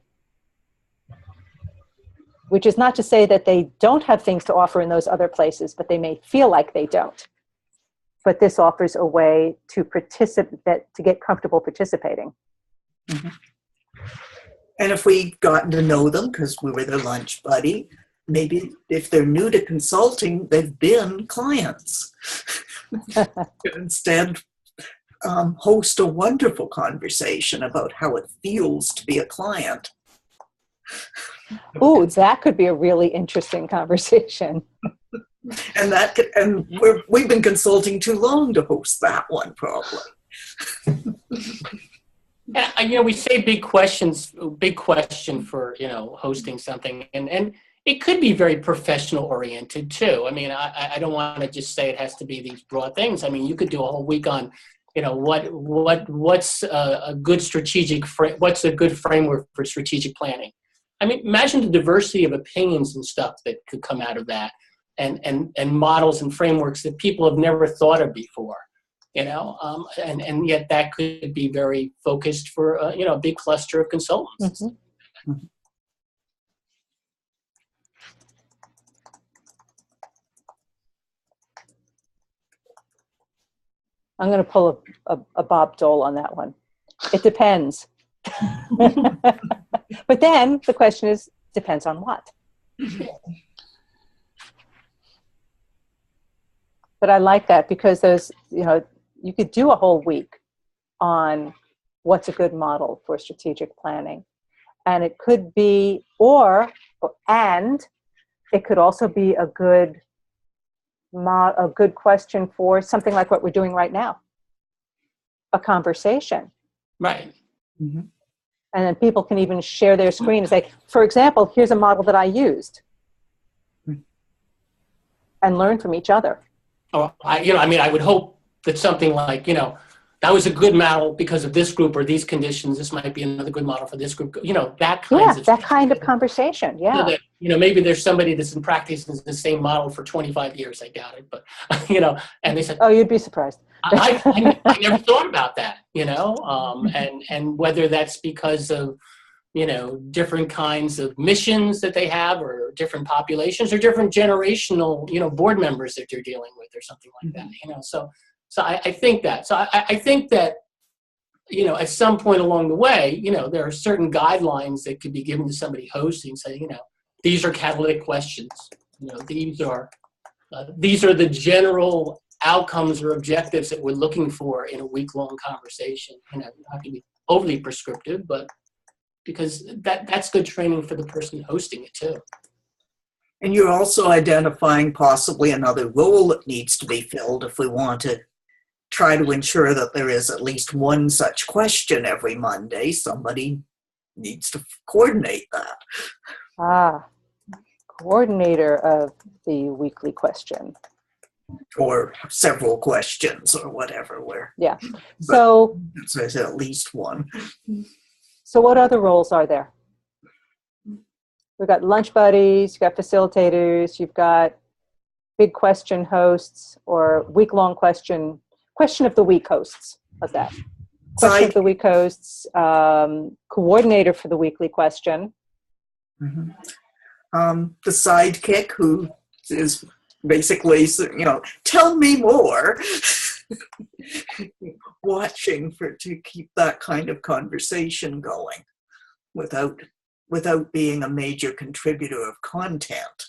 which is not to say that they don't have things to offer in those other places, but they may feel like they don't. But this offers a way to participate, to get comfortable participating. Mm-hmm. And if we've gotten to know them because we were their lunch buddy, maybe if they're new to consulting, they've been clients. Instead, host a wonderful conversation about how it feels to be a client. Ooh, that could be a really interesting conversation. And we've been consulting too long to host that one, probably. Yeah, we say big question for, hosting something, and it could be very professional oriented too. I mean, I don't want to just say it has to be these broad things. I mean, you could do a whole week on, what's a good what's a good framework for strategic planning. I mean, imagine the diversity of opinions and stuff that could come out of that, and models and frameworks that people have never thought of before. And yet that could be very focused for a big cluster of consultants. Mm-hmm. I'm going to pull a Bob Dole on that one. It depends. But then the question is, depends on what? But I like that because those, you could do a whole week on what's a good model for strategic planning. And it could be, and it could also be a good question for something like what we're doing right now, a conversation. Right. Mm-hmm. And then people can even share their screen and say, for example, here's a model that I used, and learn from each other. Oh, I would hope that something like, that was a good model because of this group or these conditions. This might be another good model for this group. That kind of conversation. Yeah. So that, maybe there's somebody that's been practicing the same model for 25 years. I doubt it, but and they said, "Oh, you'd be surprised." I never thought about that. And whether that's because of different kinds of missions that they have, or different populations, or different generational board members that you're dealing with, or something like that. So I think that. So I think that, at some point along the way, there are certain guidelines that could be given to somebody hosting, saying, these are catalytic questions. These are the general outcomes or objectives that we're looking for in a week-long conversation. Not to be overly prescriptive, but because that's good training for the person hosting it too. And you're also identifying possibly another role that needs to be filled if we want to try to ensure that there is at least one such question every Monday. Somebody needs to coordinate that. Coordinator of the weekly question. Or several questions or whatever. Yeah. So there's at least one. So what other roles are there? We've got lunch buddies, you've got facilitators, you've got big question hosts, or week-long question of the week hosts. How's that? Question of the week hosts, coordinator for the weekly question. Mm-hmm. The sidekick, who is basically, tell me more. Watching to keep that kind of conversation going without being a major contributor of content.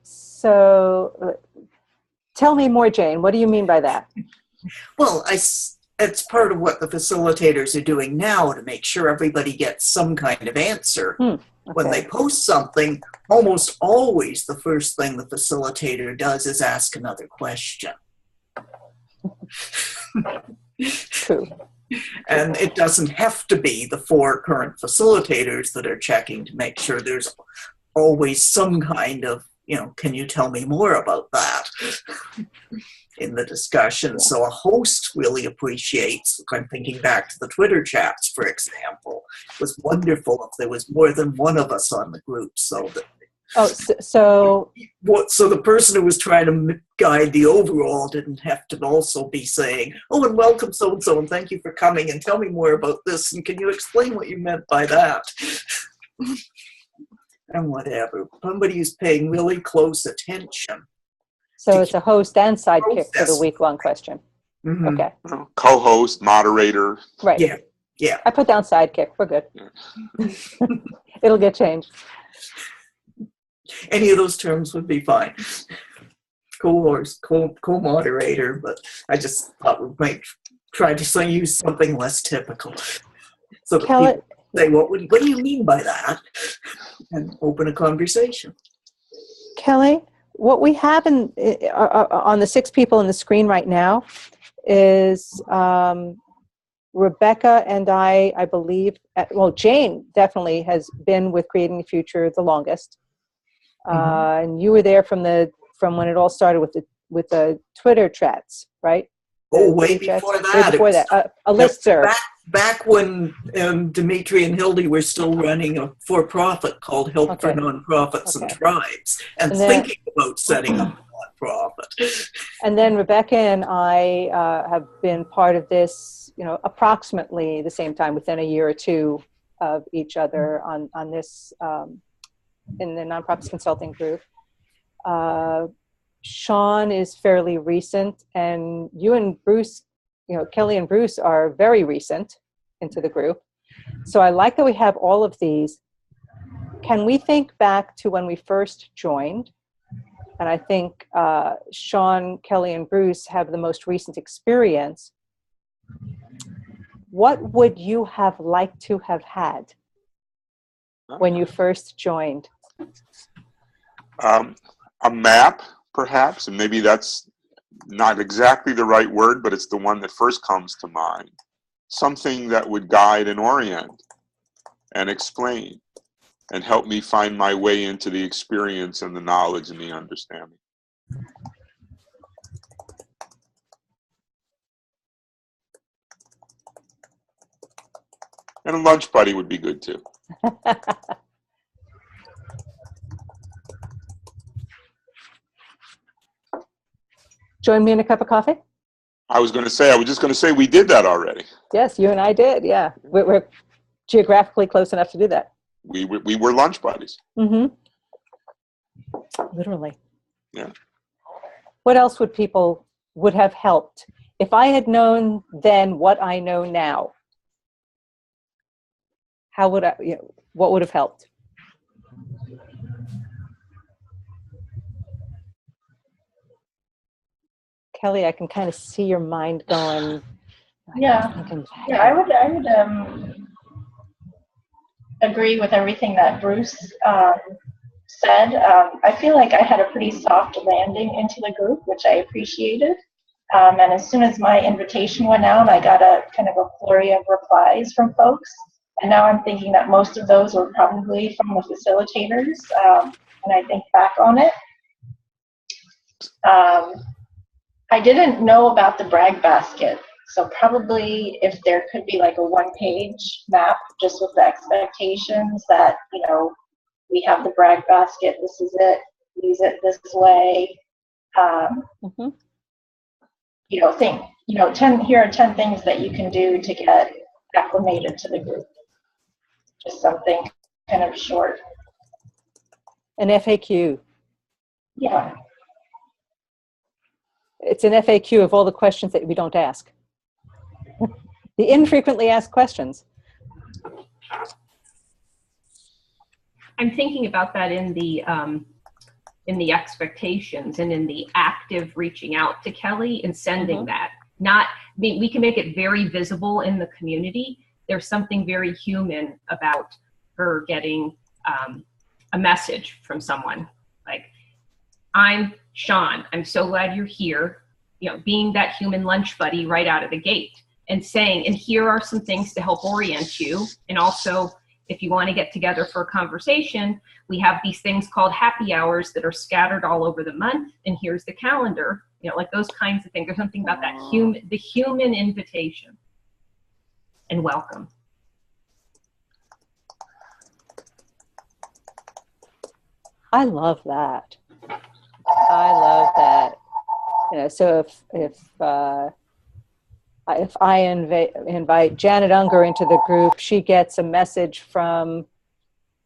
So tell me more, Jane. What do you mean by that? Well, it's part of what the facilitators are doing now to make sure everybody gets some kind of answer. Okay. When they post something, almost always the first thing the facilitator does is ask another question. True. And it doesn't have to be the 4 current facilitators that are checking to make sure there's always some kind of, can you tell me more about that in the discussion? So a host really appreciates, I'm thinking back to the Twitter chats, for example. It was wonderful if there was more than one of us on the group, so that so the person who was trying to guide the overall didn't have to also be saying, oh, and welcome so-and-so, and thank you for coming, and tell me more about this, and can you explain what you meant by that? And whatever. Somebody who's paying really close attention. So it's a host and sidekick for the week-long question. Mm-hmm. Okay. Co-host, moderator. Right. Yeah. I put down sidekick. We're good. It'll get changed. Any of those terms would be fine. Co-host, co-moderator, but I just thought we might try to use something less typical. So that people say, what do you mean by that? And open a conversation. Kelly, what we have on the 6 people on the screen right now is Rebecca and I believe, Jane definitely has been with Creating the Future the longest. And you were there from when it all started with the Twitter chats, right? Oh, way before that. Way before that. A listserv. Back when Dimitri and Hildy were still running a for-profit called Help for Nonprofits and Tribes, and thinking about setting up a nonprofit. And then Rebecca and I have been part of this, approximately the same time, within a year or two of each other on this in the nonprofits consulting group. Shawn is fairly recent, and you and Bruce, Kelly and Bruce are very recent into the group. So I like that we have all of these. Can we think back to when we first joined? And I think Shawn, Kelly, and Bruce have the most recent experience. What would you have liked to have had when you first joined? A map, perhaps, and maybe that's not exactly the right word, but it's the one that first comes to mind. Something that would guide and orient and explain and help me find my way into the experience and the knowledge and the understanding. And a lunch buddy would be good too. Join me in a cup of coffee? I was just going to say we did that already. Yes, you and I did, yeah. We're geographically close enough to do that. We were lunch buddies. Mm-hmm. Literally. Yeah. What else would have helped? If I had known then what I know now, what would have helped? Kelly, I can kind of see your mind going. Yeah, I would agree with everything that Bruce said. I feel like I had a pretty soft landing into the group, which I appreciated. And as soon as my invitation went out, I got a kind of a flurry of replies from folks. And now I'm thinking that most of those were probably from the facilitators. And I think back on it. I didn't know about the brag basket. So probably if there could be like a 1-page map just with the expectations that, we have the brag basket, this is it, use it this way. Here are 10 things that you can do to get acclimated to the group. Just something kind of short. An FAQ. Yeah. It's an FAQ of all the questions that we don't ask. The infrequently asked questions. I'm thinking about that in the expectations and in the active reaching out to Kelly and sending that. We can make it very visible in the community. There's something very human about her getting a message from someone like, I'm Shawn, I'm so glad you're here, being that human lunch buddy right out of the gate. and saying, and here are some things to help orient you. And also, if you want to get together for a conversation, we have these things called happy hours that are scattered all over the month. And here's the calendar, you know, like those kinds of things. There's something about that the human invitation and welcome. I love that. I love that. You know, so if I invite Janet Unger into the group, she gets a message from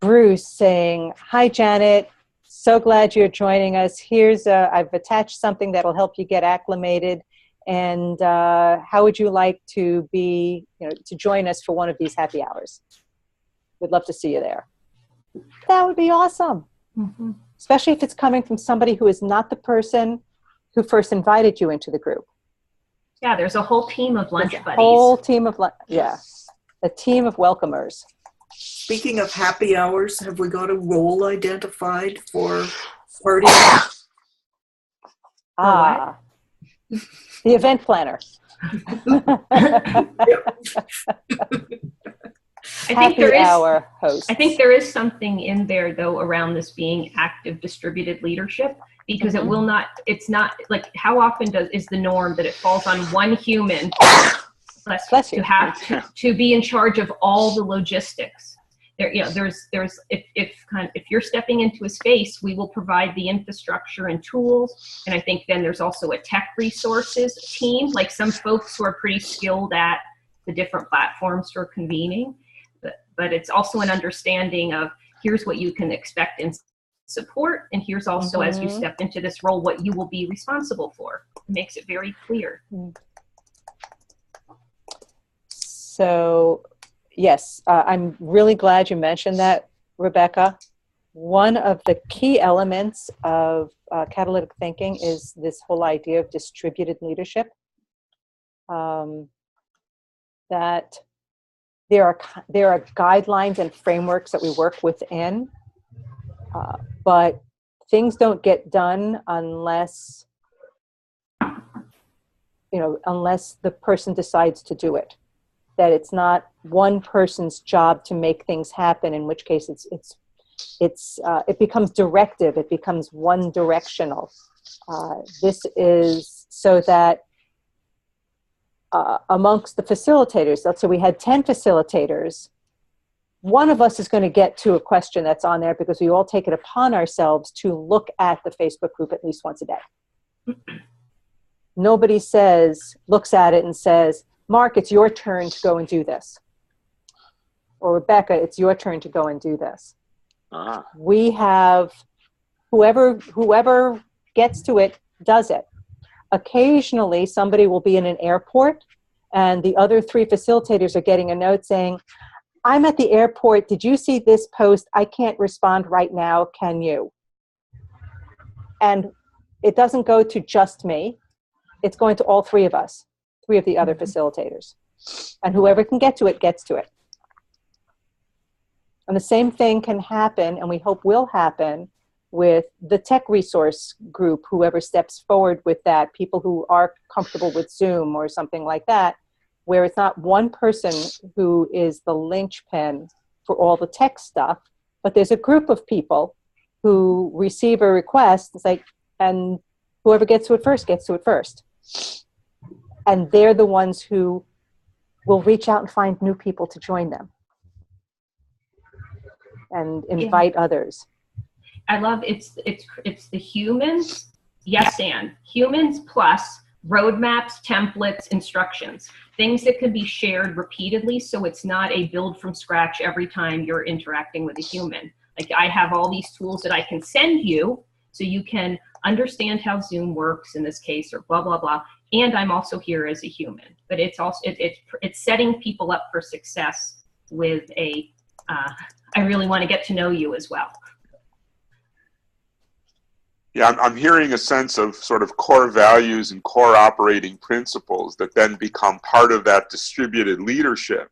Bruce saying, "Hi, Janet. So glad you're joining us. I've attached something that'll help you get acclimated. And how would you like to to join us for one of these happy hours? We'd love to see you there." That would be awesome. Mm-hmm. Especially if it's coming from somebody who is not the person who first invited you into the group. Yeah, there's a whole team of lunch buddies. Whole team of a team of welcomers. Speaking of happy hours, have we got a role identified for party? The event planner. I think Happy hour host. I think there is something in there though around this being active distributed leadership, because it will not, it's not like, how often is the norm that it falls on one human Bless you. to have to be in charge of all the logistics. There, you know, if you're stepping into a space, we will provide the infrastructure and tools. And I think then there's also a tech resources team, like some folks who are pretty skilled at the different platforms for convening. But it's also an understanding of here's what you can expect and support, and here's also as you step into this role what you will be responsible for. It makes it very clear. So, yes, I'm really glad you mentioned that, Rebecca. One of the key elements of catalytic thinking is this whole idea of distributed leadership. That there are guidelines and frameworks that we work within, but things don't get done unless the person decides to do it. That it's not one person's job to make things happen, in which case it becomes directive. It becomes one directional. This is so that amongst the facilitators, let's say we had 10 facilitators, one of us is going to get to a question that's on there because we all take it upon ourselves to look at the Facebook group at least once a day. Nobody looks at it and says, "Mark, it's your turn to go and do this." Or "Rebecca, it's your turn to go and do this." We have whoever gets to it does it. Occasionally, somebody will be in an airport and the other 3 facilitators are getting a note saying, "I'm at the airport. Did you see this post? I can't respond right now. Can you?" And it doesn't go to just me. It's going to all 3 of us, 3 of the other facilitators. And whoever can get to it, gets to it. And the same thing can happen, and we hope will happen, with the tech resource group, whoever steps forward with that, people who are comfortable with Zoom or something like that, where it's not one person who is the linchpin for all the tech stuff, but there's a group of people who receive a request, and whoever gets to it first gets to it first. And they're the ones who will reach out and find new people to join them and invite others. I love it's the humans, and humans plus roadmaps, templates, instructions, things that can be shared repeatedly, so it's not a build from scratch every time you're interacting with a human. Like, I have all these tools that I can send you so you can understand how Zoom works in this case, or blah blah blah, and I'm also here as a human. But it's also it's setting people up for success with I really want to get to know you as well. Yeah, I'm hearing a sense of sort of core values and core operating principles that then become part of that distributed leadership,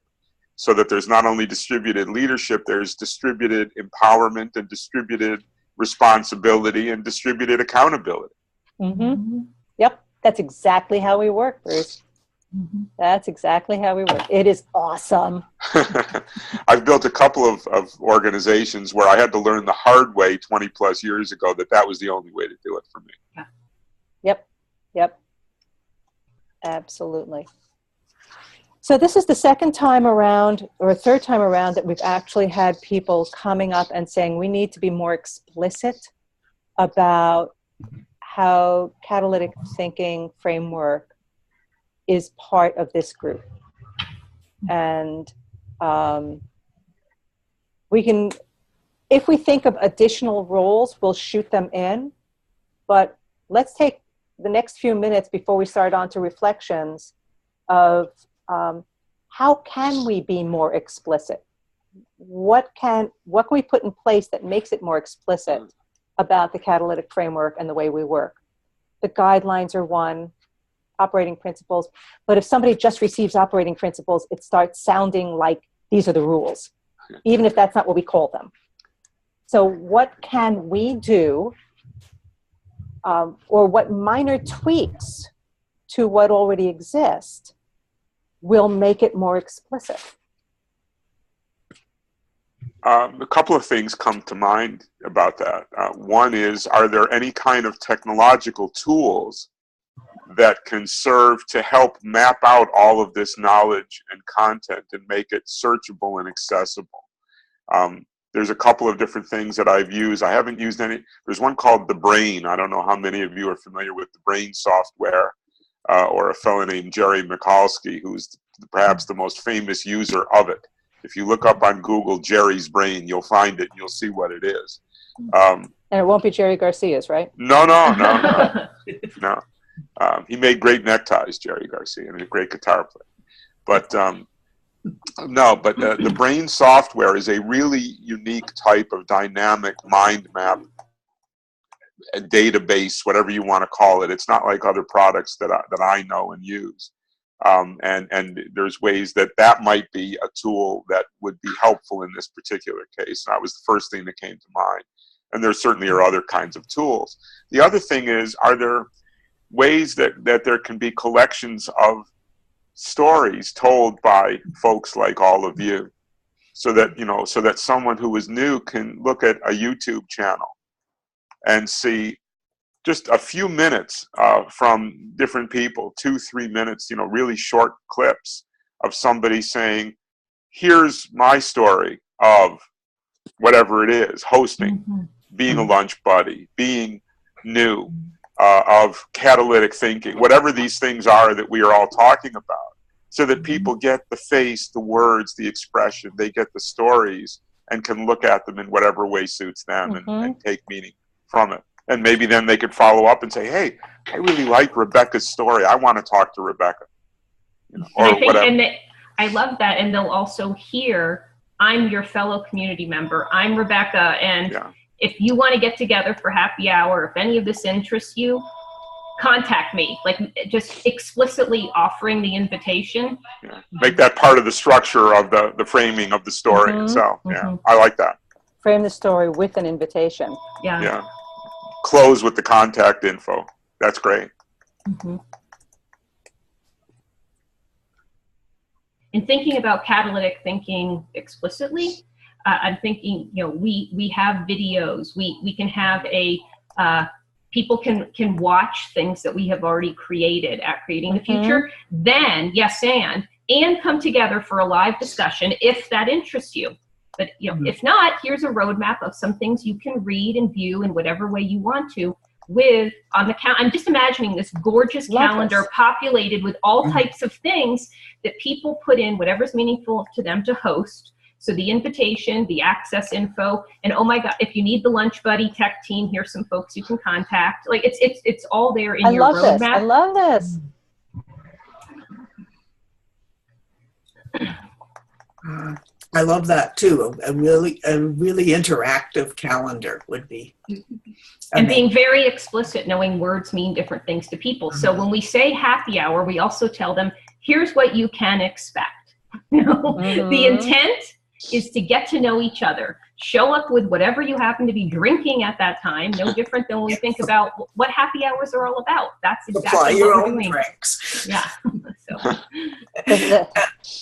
so that there's not only distributed leadership, there's distributed empowerment and distributed responsibility and distributed accountability. Mm-hmm. Yep, that's exactly how we work, Bruce. That's exactly how we work. It is awesome. I've built a couple of organizations where I had to learn the hard way 20 plus years ago that was the only way to do it for me. Yeah. Yep. Absolutely. So this is the second time around, or third time around, that we've actually had people coming up and saying we need to be more explicit about how catalytic thinking framework is part of this group. And we can, if we think of additional roles, we'll shoot them in. But let's take the next few minutes before we start on to reflections of how can we be more explicit? What can we put in place that makes it more explicit about the catalytic framework and the way we work? The guidelines are one, operating principles. But if somebody just receives operating principles, it starts sounding like these are the rules, even if that's not what we call them. So what can we do, or what minor tweaks to what already exists will make it more explicit? A couple of things come to mind about that. One is, are there any kind of technological tools that can serve to help map out all of this knowledge and content and make it searchable and accessible? There's a couple of different things that I've used. I haven't used any. There's one called The Brain. I don't know how many of you are familiar with The Brain software, or a fellow named Jerry Michalski, who's perhaps the most famous user of it. If you look up on Google Jerry's Brain, you'll find it and you'll see what it is. And it won't be Jerry Garcia's, right? No. He made great neckties, Jerry Garcia, and a great guitar player. But the Brain software is a really unique type of dynamic mind map, a database, whatever you want to call it. It's not like other products that I know and use. And there's ways that might be a tool that would be helpful in this particular case. And that was the first thing that came to mind. And there certainly are other kinds of tools. The other thing is, are there ways that there can be collections of stories told by folks like all of you, so that someone who is new can look at a YouTube channel and see just a few minutes from different people, 2-3 minutes, really short clips of somebody saying, here's my story of whatever it is, hosting, being a lunch buddy, being new, of catalytic thinking, whatever these things are that we are all talking about, so that people get the face, the words, the expression, they get the stories and can look at them in whatever way suits them and take meaning from it. And maybe then they could follow up and say, hey, I really like Rebecca's story. I want to talk to Rebecca. Or whatever. And I love that. And they'll also hear, I'm your fellow community member. I'm Rebecca. And if you want to get together for happy hour, if any of this interests you, contact me. Like, just explicitly offering the invitation. Yeah. Make that part of the structure of the framing of the story itself. Yeah, I like that. Frame the story with an invitation. Yeah. Close with the contact info. That's great. In thinking about catalytic thinking explicitly, I'm thinking, we have videos. We can have people can watch things that we have already created at Creating the Future. Then, and come together for a live discussion if that interests you. But if not, here's a roadmap of some things you can read and view in whatever way you want to. I'm just imagining this gorgeous calendar populated with all types of things that people put in whatever's meaningful to them to host. So the invitation, the access info, and oh my God, if you need the lunch buddy tech team, here's some folks you can contact. Like it's all there in your roadmap. I love this. I love that too. A really interactive calendar would be. And being very explicit, knowing words mean different things to people. So when we say happy hour, we also tell them, here's what you can expect. The intent is to get to know each other. Show up with whatever you happen to be drinking at that time, no different than when we think about what happy hours are all about. That's Supply exactly your what we're own doing. drinks. Yeah. So.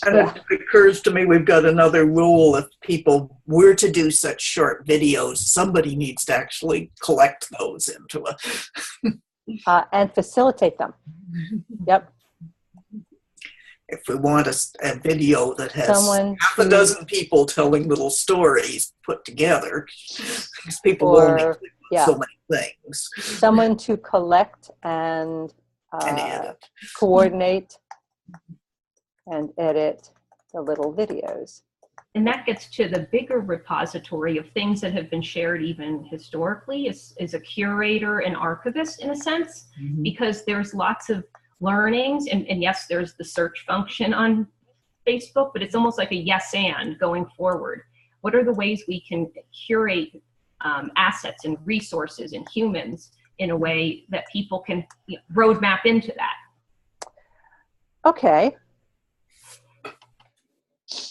And it occurs to me we've got another rule. If people were to do such short videos, somebody needs to actually collect those into And facilitate them. Yep. If we want a video that has Someone half a dozen people telling little stories put together, because people will only do so many things. Someone to collect and edit. coordinate and edit the little videos. And that gets to the bigger repository of things that have been shared even historically is a curator and archivist in a sense, because there's lots of learnings, and yes, there's the search function on Facebook, but it's almost like a yes and going forward. What are the ways we can curate assets and resources and humans in a way that people can roadmap into that? Okay.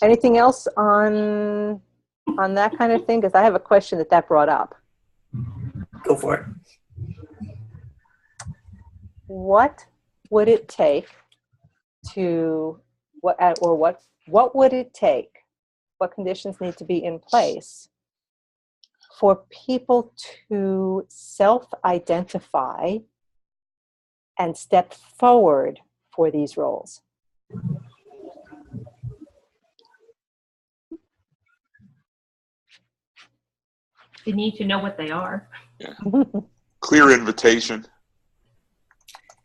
Anything else on that kind of thing? Because I have a question that brought up. Go for it. What would it take to what would it take? What conditions need to be in place for people to self-identify and step forward for these roles? You need to know what they are. Yeah. Clear invitation.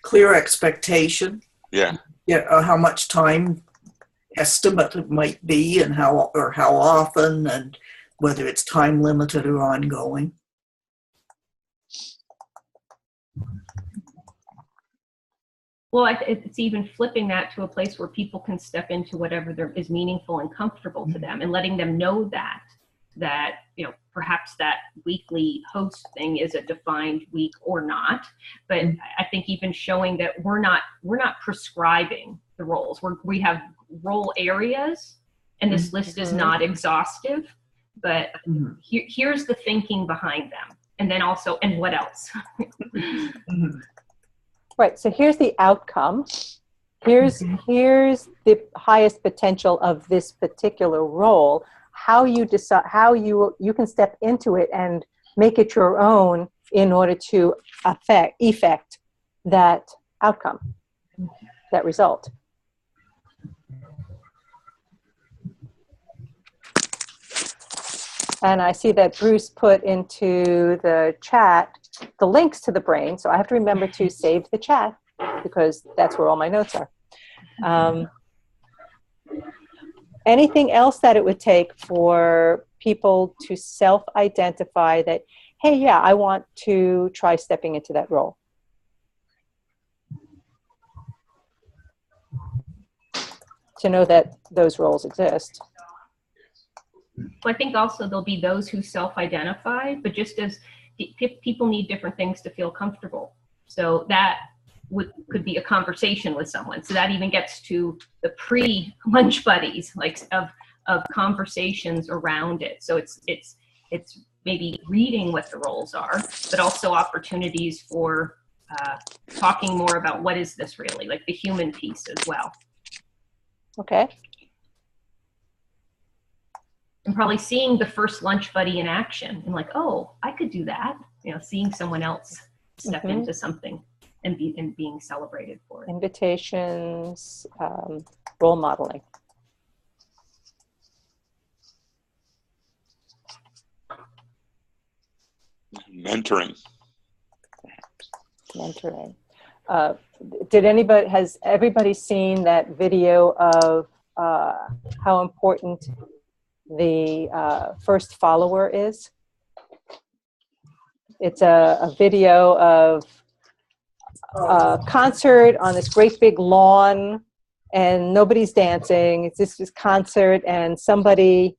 Clear expectation. Yeah. Yeah. How much time estimate it might be, and how often, and whether it's time limited or ongoing. Well, it's even flipping that to a place where people can step into whatever is meaningful and comfortable to them, and letting them know that perhaps that weekly host thing is a defined week or not. But I think even showing that we're not prescribing the roles. We have role areas, and this list is not exhaustive, but here's the thinking behind them, and then also, and what else? Right. So here's the outcome. Here's the highest potential of this particular role. How you decide, how you can step into it and make it your own in order to effect that outcome, that result. And I see that Bruce put into the chat the links to the brain, so I have to remember to save the chat because that's where all my notes are. Anything else that it would take for people to self-identify that, hey, yeah, I want to try stepping into that role? To know that those roles exist. Well, I think also there'll be those who self-identify, but just as people need different things to feel comfortable. So that could be a conversation with someone. So that even gets to the pre-lunch buddies, like of conversations around it. So it's maybe reading what the roles are, but also opportunities for talking more about what is this really, like the human piece as well. Okay. And probably seeing the first lunch buddy in action and like, oh, I could do that. Seeing someone else step into something and being celebrated for it. Invitations, role modeling. Mentoring. Has everybody seen that video of how important the first follower is? It's a video of a concert on this great big lawn, and nobody's dancing. It's this concert, and somebody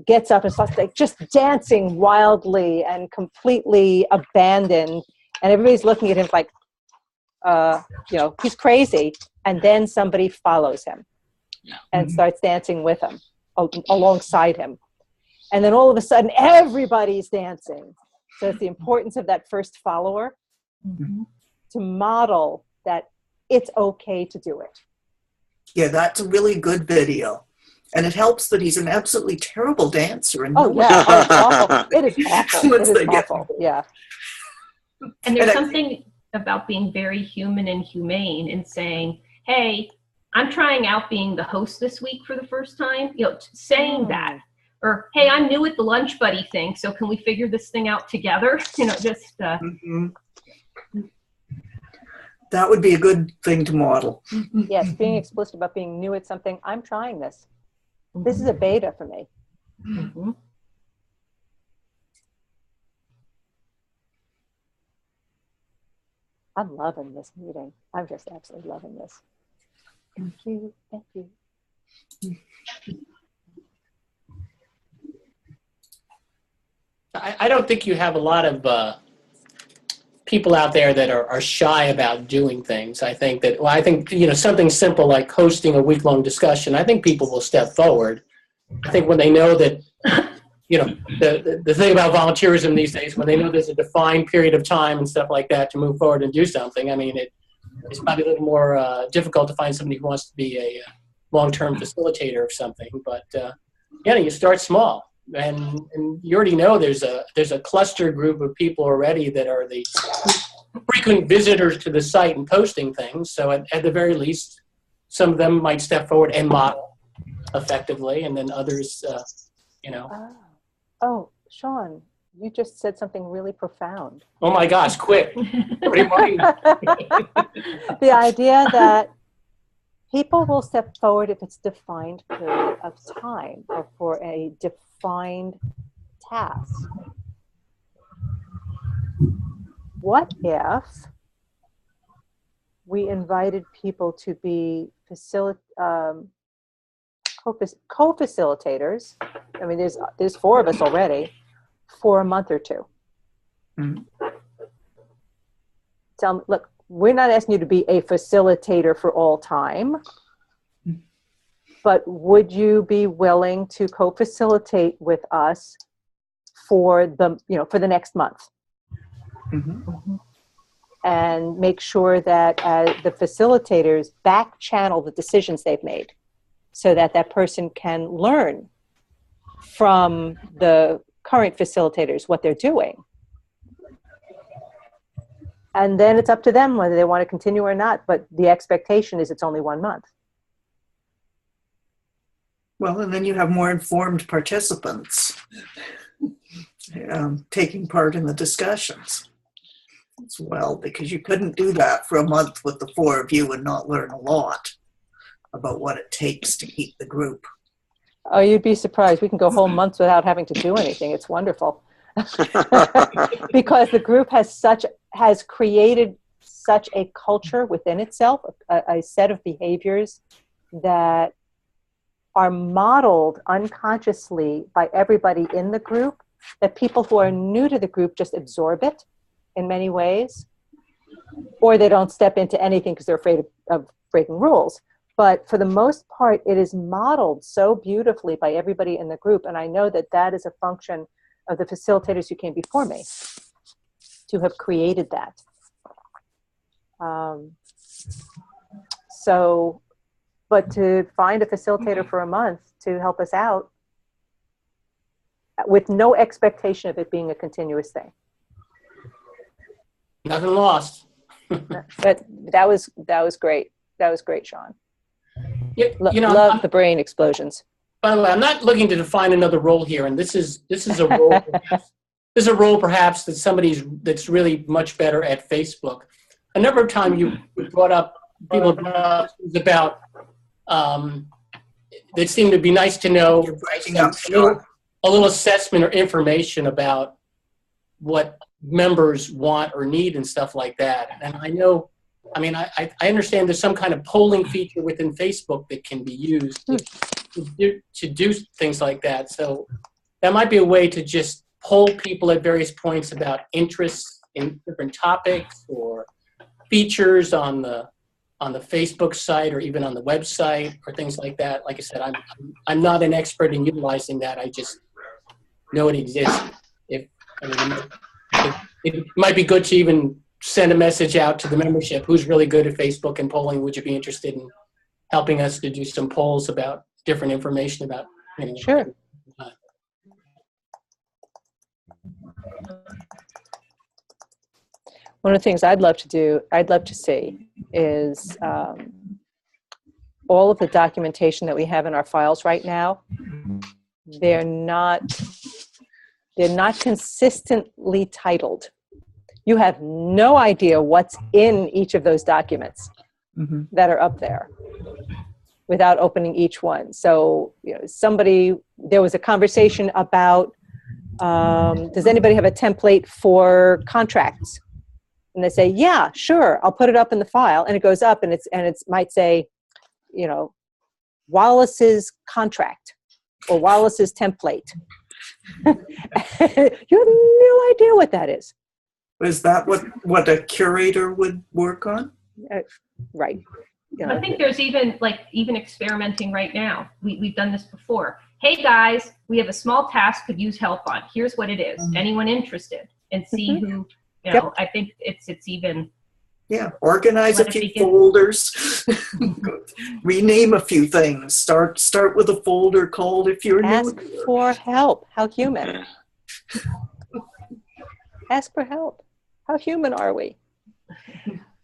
gets up and starts like just dancing wildly and completely abandoned, and everybody's looking at him like, he's crazy. And then somebody follows him and starts dancing with him. alongside him. And then all of a sudden, everybody's dancing. So it's the importance of that first follower to model that it's okay to do it. Yeah, that's a really good video. And it helps that he's an absolutely terrible dancer. And Oh, yeah. Oh, it's awful. It is awful. Once It they is get- awful. Yeah. And there's And I- something about being very human and humane and saying, hey, I'm trying out being the host this week for the first time, saying that. Or, hey, I'm new at the lunch buddy thing, so can we figure this thing out together? Just Mhm. That would be a good thing to model. Yes, being explicit about being new at something. I'm trying this. This is a beta for me. Mhm. I'm loving this meeting. I'm just absolutely loving this. Thank you. Thank you. I don't think you have a lot of people out there that are shy about doing things. I think that, something simple like hosting a week-long discussion, I think people will step forward. I think when they know that, the thing about volunteerism these days, when they know there's a defined period of time and stuff like that to move forward and do something, I mean, it's probably a little more difficult to find somebody who wants to be a long-term facilitator of something. But, you start small. And you already know there's a cluster group of people already that are the frequent visitors to the site and posting things. So at the very least, some of them might step forward and model effectively, and then others, Oh, Shawn, you just said something really profound. Oh my gosh, quick. What do you mind? The idea that people will step forward if it's defined period of time or for a defined task. What if we invited people to be co-facilitators? I mean, there's 4 of us already for a month or 2. Mhm. Tell me, look, we're not asking you to be a facilitator for all time, but would you be willing to co-facilitate with us for the next month? Mhm. And make sure that the facilitators back channel the decisions they've made so that that person can learn from the current facilitators what they're doing. And then it's up to them whether they want to continue or not, but the expectation is it's only 1 month. Well, and then you have more informed participants taking part in the discussions as well, because you couldn't do that for a month with the 4 of you and not learn a lot about what it takes to keep the group. Oh, you'd be surprised. We can go whole months without having to do anything. It's wonderful. Because the group has created such a culture within itself, a set of behaviors that are modeled unconsciously by everybody in the group, that people who are new to the group just absorb it in many ways, or they don't step into anything because they're afraid of breaking rules. But for the most part, it is modeled so beautifully by everybody in the group. And I know that that is a function of the facilitators who came before me to have created that. But to find a facilitator for a month to help us out with no expectation of it being a continuous thing. Nothing lost. But that was great. That was great, Shawn. Love the brain explosions. By the way, I'm not looking to define another role here, and this is a role. This is a role perhaps that that's really much better at Facebook. A number of times you brought up people about that seem to be nice to know. You're breaking up, Shawn. A little assessment or information about what members want or need and stuff like that. And I understand there's some kind of polling feature within Facebook that can be used to do things like that. So that might be a way to just poll people at various points about interests in different topics or features on the on the Facebook site or even on the website or things like that. Like I said, I'm not an expert in utilizing that. I just know it exists. It might be good to even send a message out to the membership. Who's really good at Facebook and polling? Would you be interested in helping us to do some polls about different information about? Sure. One of the things I'd love to see is all of the documentation that we have in our files right now. They're not consistently titled. You have no idea what's in each of those documents that are up there without opening each one. So, there was a conversation about, does anybody have a template for contracts? And they say, yeah, sure, I'll put it up in the file. And it goes up and it might say, Wallace's contract or Wallace's template. You have no idea what that is. Is that what a curator would work on? Right. I think there's even experimenting right now. We've done this before. Hey guys, we have a small task could use help on. Here's what it is. Anyone interested? And see who, I think it's even. Yeah, organize a few folders. Rename a few things. Start with a folder called "If You're New." Ask for help. How human. Ask for help. How human are we?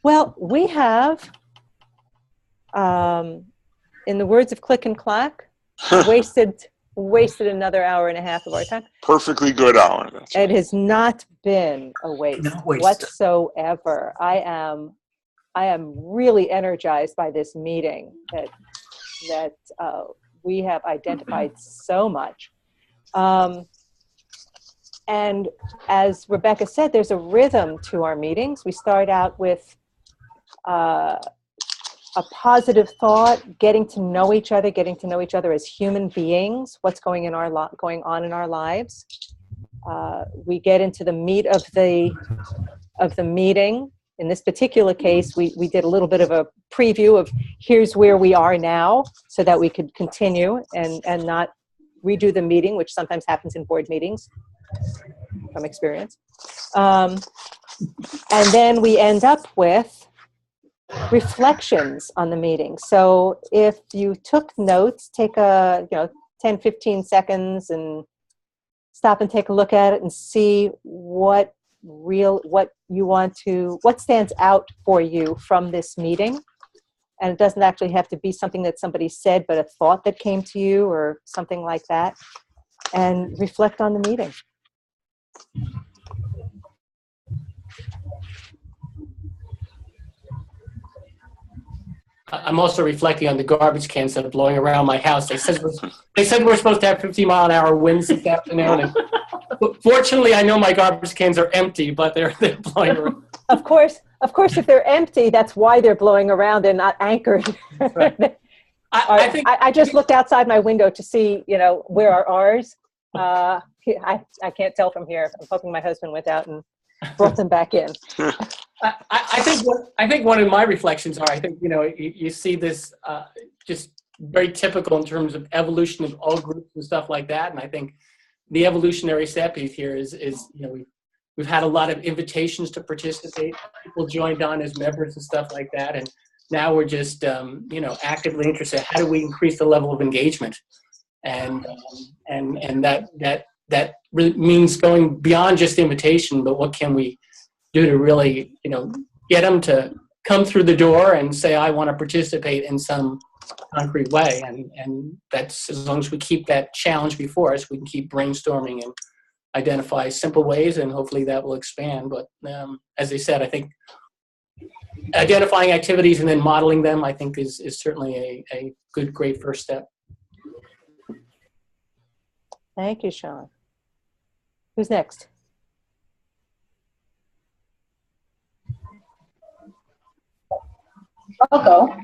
Well, we have, in the words of Click and Clack, wasted another hour and a half of our time. Perfectly good hour. It has not been a waste whatsoever. I am really energized by this meeting that we have identified so much. And as Rebecca said, there's a rhythm to our meetings. We start out with a positive thought, getting to know each other as human beings, what's going on in our lives. We get into the meat of the meeting. In this particular case, we did a little bit of a preview of here's where we are now so that we could continue and not redo the meeting, which sometimes happens in board meetings from experience. And then we end up with reflections on the meeting. So if you took notes, take 10, 15 seconds and stop and take a look at it and see what stands out for you from this meeting. And it doesn't actually have to be something that somebody said, but a thought that came to you or something like that. And reflect on the meeting. I'm also reflecting on the garbage cans that are blowing around my house. They said we're supposed to have 50-mile-an-hour winds this afternoon. And fortunately, I know my garbage cans are empty, but they're blowing around. Of course, if they're empty, that's why they're blowing around. They're not anchored. Right. I just looked outside my window to see, where are ours. I can't tell from here. I'm hoping my husband went out and brought them back in. I think one of my reflections are, I think, you see this just very typical in terms of evolution of all groups and stuff like that. And I think the evolutionary step here is we've had a lot of invitations to participate. People joined on as members and stuff like that. And now we're just, actively interested. How do we increase the level of engagement? And that really means going beyond just invitation, but what can we do to really, get them to come through the door and say, I want to participate in some concrete way. And that's, as long as we keep that challenge before us, we can keep brainstorming and identify simple ways, and hopefully that will expand. But as I said, I think identifying activities and then modeling them, I think is certainly a great first step. Thank you, Shawn. Who's next? I'll go.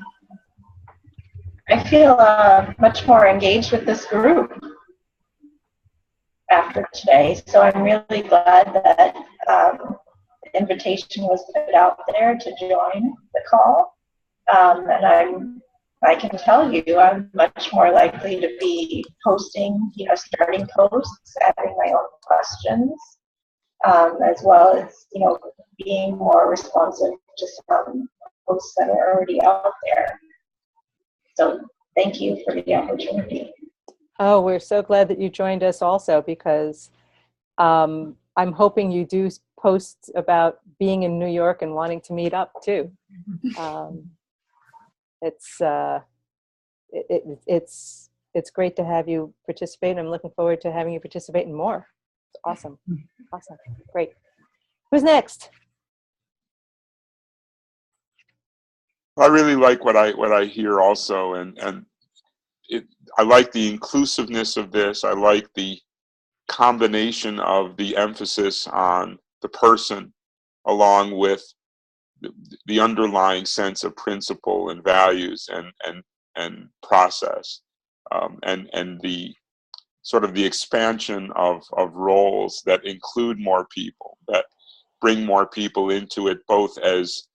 I feel much more engaged with this group after today, so I'm really glad that the invitation was put out there to join the call. And I can tell you, I'm much more likely to be posting, starting posts, adding my own questions, as well as, being more responsive to some posts that are already out there. So thank you for the opportunity. Oh, we're so glad that you joined us also, because I'm hoping you do post about being in New York and wanting to meet up too. It's great to have you participate. I'm looking forward to having you participate in more. It's awesome. Awesome. Great. Who's next? I really like what I hear also, and I like the inclusiveness of this. I like the combination of the emphasis on the person along with the underlying sense of principle and values and process, and the sort of the expansion of roles that include more people, that bring more people into it, both as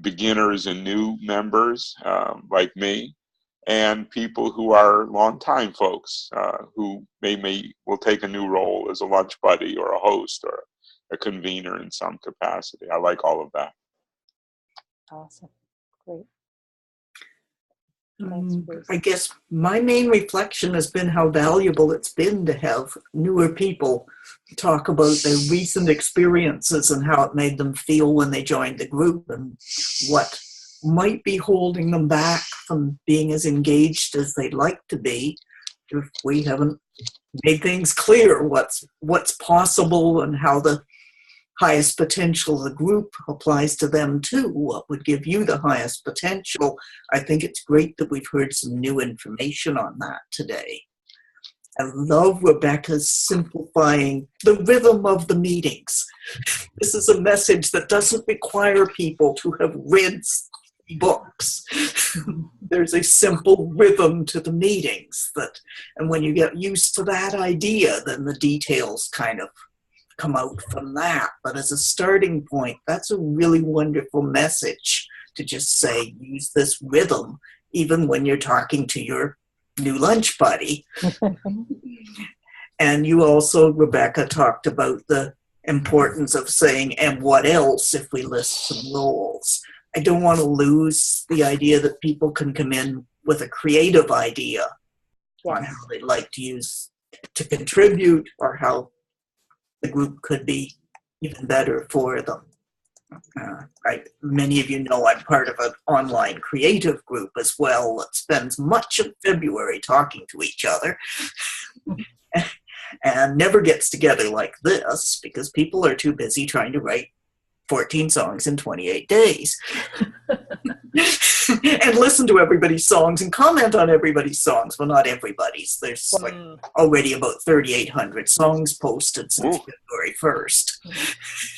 beginners and new members like me, and people who are longtime folks who will take a new role as a lunch buddy or a host or a convener in some capacity. I like all of that. Awesome. Great. I guess my main reflection has been how valuable it's been to have newer people talk about their recent experiences and how it made them feel when they joined the group, and what might be holding them back from being as engaged as they'd like to be if we haven't made things clear what's possible and how the highest potential of the group applies to them too. What would give you the highest potential? I think it's great that we've heard some new information on that today. I love Rebecca's simplifying the rhythm of the meetings. This is a message that doesn't require people to have read books. There's a simple rhythm to the meetings and when you get used to that idea, then the details kind of come out from that. But as a starting point, that's a really wonderful message to just say, use this rhythm, even when you're talking to your new lunch buddy. And you also, Rebecca, talked about the importance of saying, and what else, if we list some roles. I don't want to lose the idea that people can come in with a creative idea on how they'd like to contribute, or how the group could be even better for them. Many of you know I'm part of an online creative group as well that spends much of February talking to each other and never gets together like this because people are too busy trying to write 14 songs in 28 days and listen to everybody's songs and comment on everybody's songs. Well, not everybody's. There's already about 3,800 songs posted since February 1st.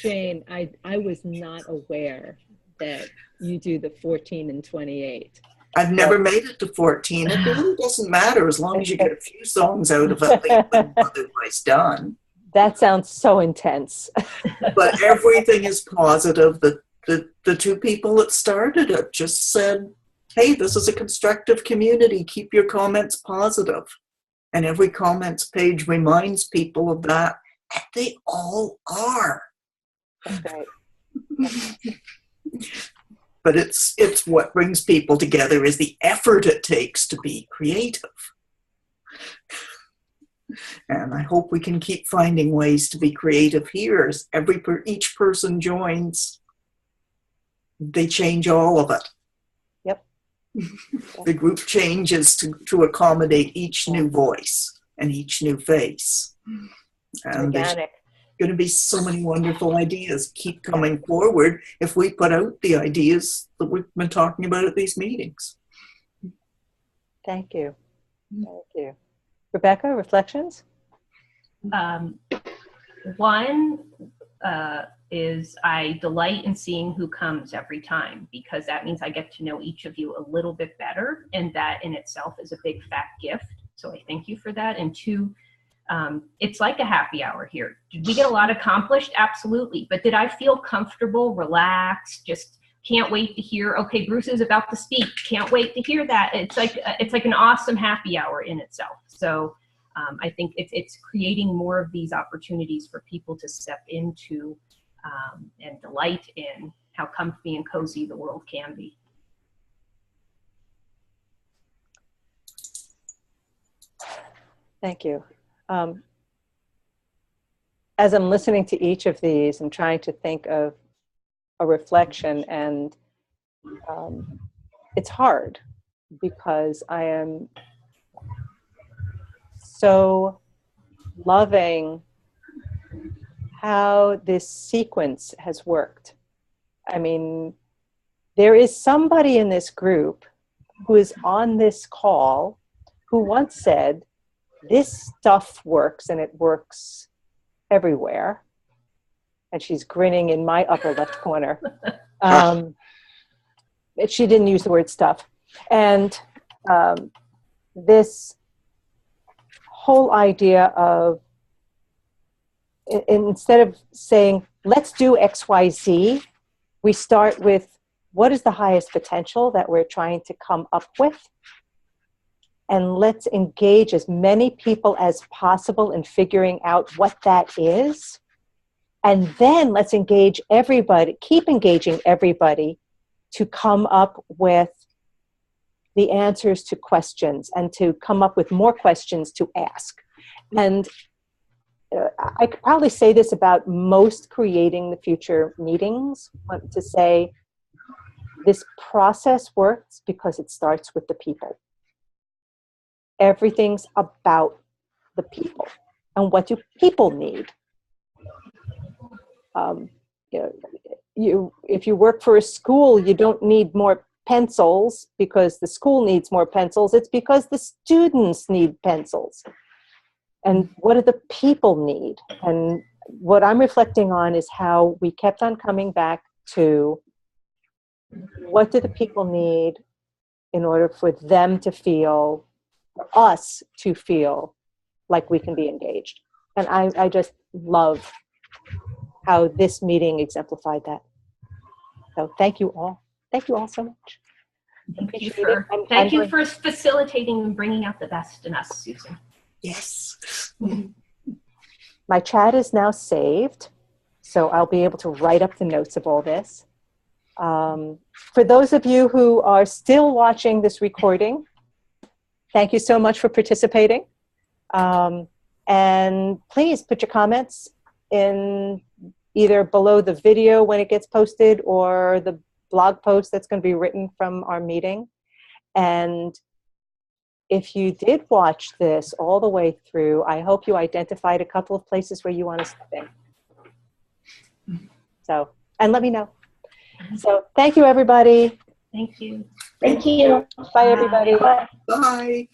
Jane, I was not aware that you do the 14 and 28. I've never made it to 14. It really doesn't matter as long as you get a few songs out of it otherwise done. That sounds so intense. But everything is positive. The two people that started it just said, hey, this is a constructive community. Keep your comments positive. And every comments page reminds people of that. And they all are. That's right. But it's what brings people together is the effort it takes to be creative. And I hope we can keep finding ways to be creative here. As each person joins, they change all of it. Yep. The group changes to accommodate each new voice and each new face. And there's going to be so many wonderful ideas keep coming forward if we put out the ideas that we've been talking about at these meetings. Thank you. Thank you. Rebecca, reflections? One is I delight in seeing who comes every time, because that means I get to know each of you a little bit better, and that in itself is a big fat gift. So I thank you for that. And two, it's like a happy hour here. Did we get a lot accomplished? Absolutely. But did I feel comfortable, relaxed, just can't wait to hear, okay, Bruce is about to speak, can't wait to hear that. It's like an awesome happy hour in itself. So I think it's creating more of these opportunities for people to step into and delight in how comfy and cozy the world can be. Thank you. As I'm listening to each of these, I'm trying to think of a reflection, and it's hard because I am so loving how this sequence has worked. I mean, there is somebody in this group who is on this call who once said, this stuff works and it works everywhere. And she's grinning in my upper left corner. She didn't use the word stuff. And this whole idea of, instead of saying, let's do X, Y, Z, we start with what is the highest potential that we're trying to come up with? And let's engage as many people as possible in figuring out what that is. And then let's engage everybody, keep engaging everybody to come up with the answers to questions and to come up with more questions to ask. And I could probably say this about most creating the future meetings, to say this process works because it starts with the people. Everything's about the people and what do people need. If you work for a school, you don't need more pencils because the school needs more pencils. It's because the students need pencils. And what do the people need? And what I'm reflecting on is how we kept on coming back to what do the people need in order for them to feel, for us to feel like we can be engaged. And I just love how this meeting exemplified that. So thank you all. Thank you all so much. Thank you for facilitating and bringing out the best in us, Susan. Yes. My chat is now saved, so I'll be able to write up the notes of all this. For those of you who are still watching this recording, thank you so much for participating. And please put your comments in either below the video when it gets posted or the blog post that's going to be written from our meeting. And if you did watch this all the way through, I hope you identified a couple of places where you want to step in. So, and let me know. So thank you, everybody. Thank you. Thank you. Bye, everybody. Bye. Bye.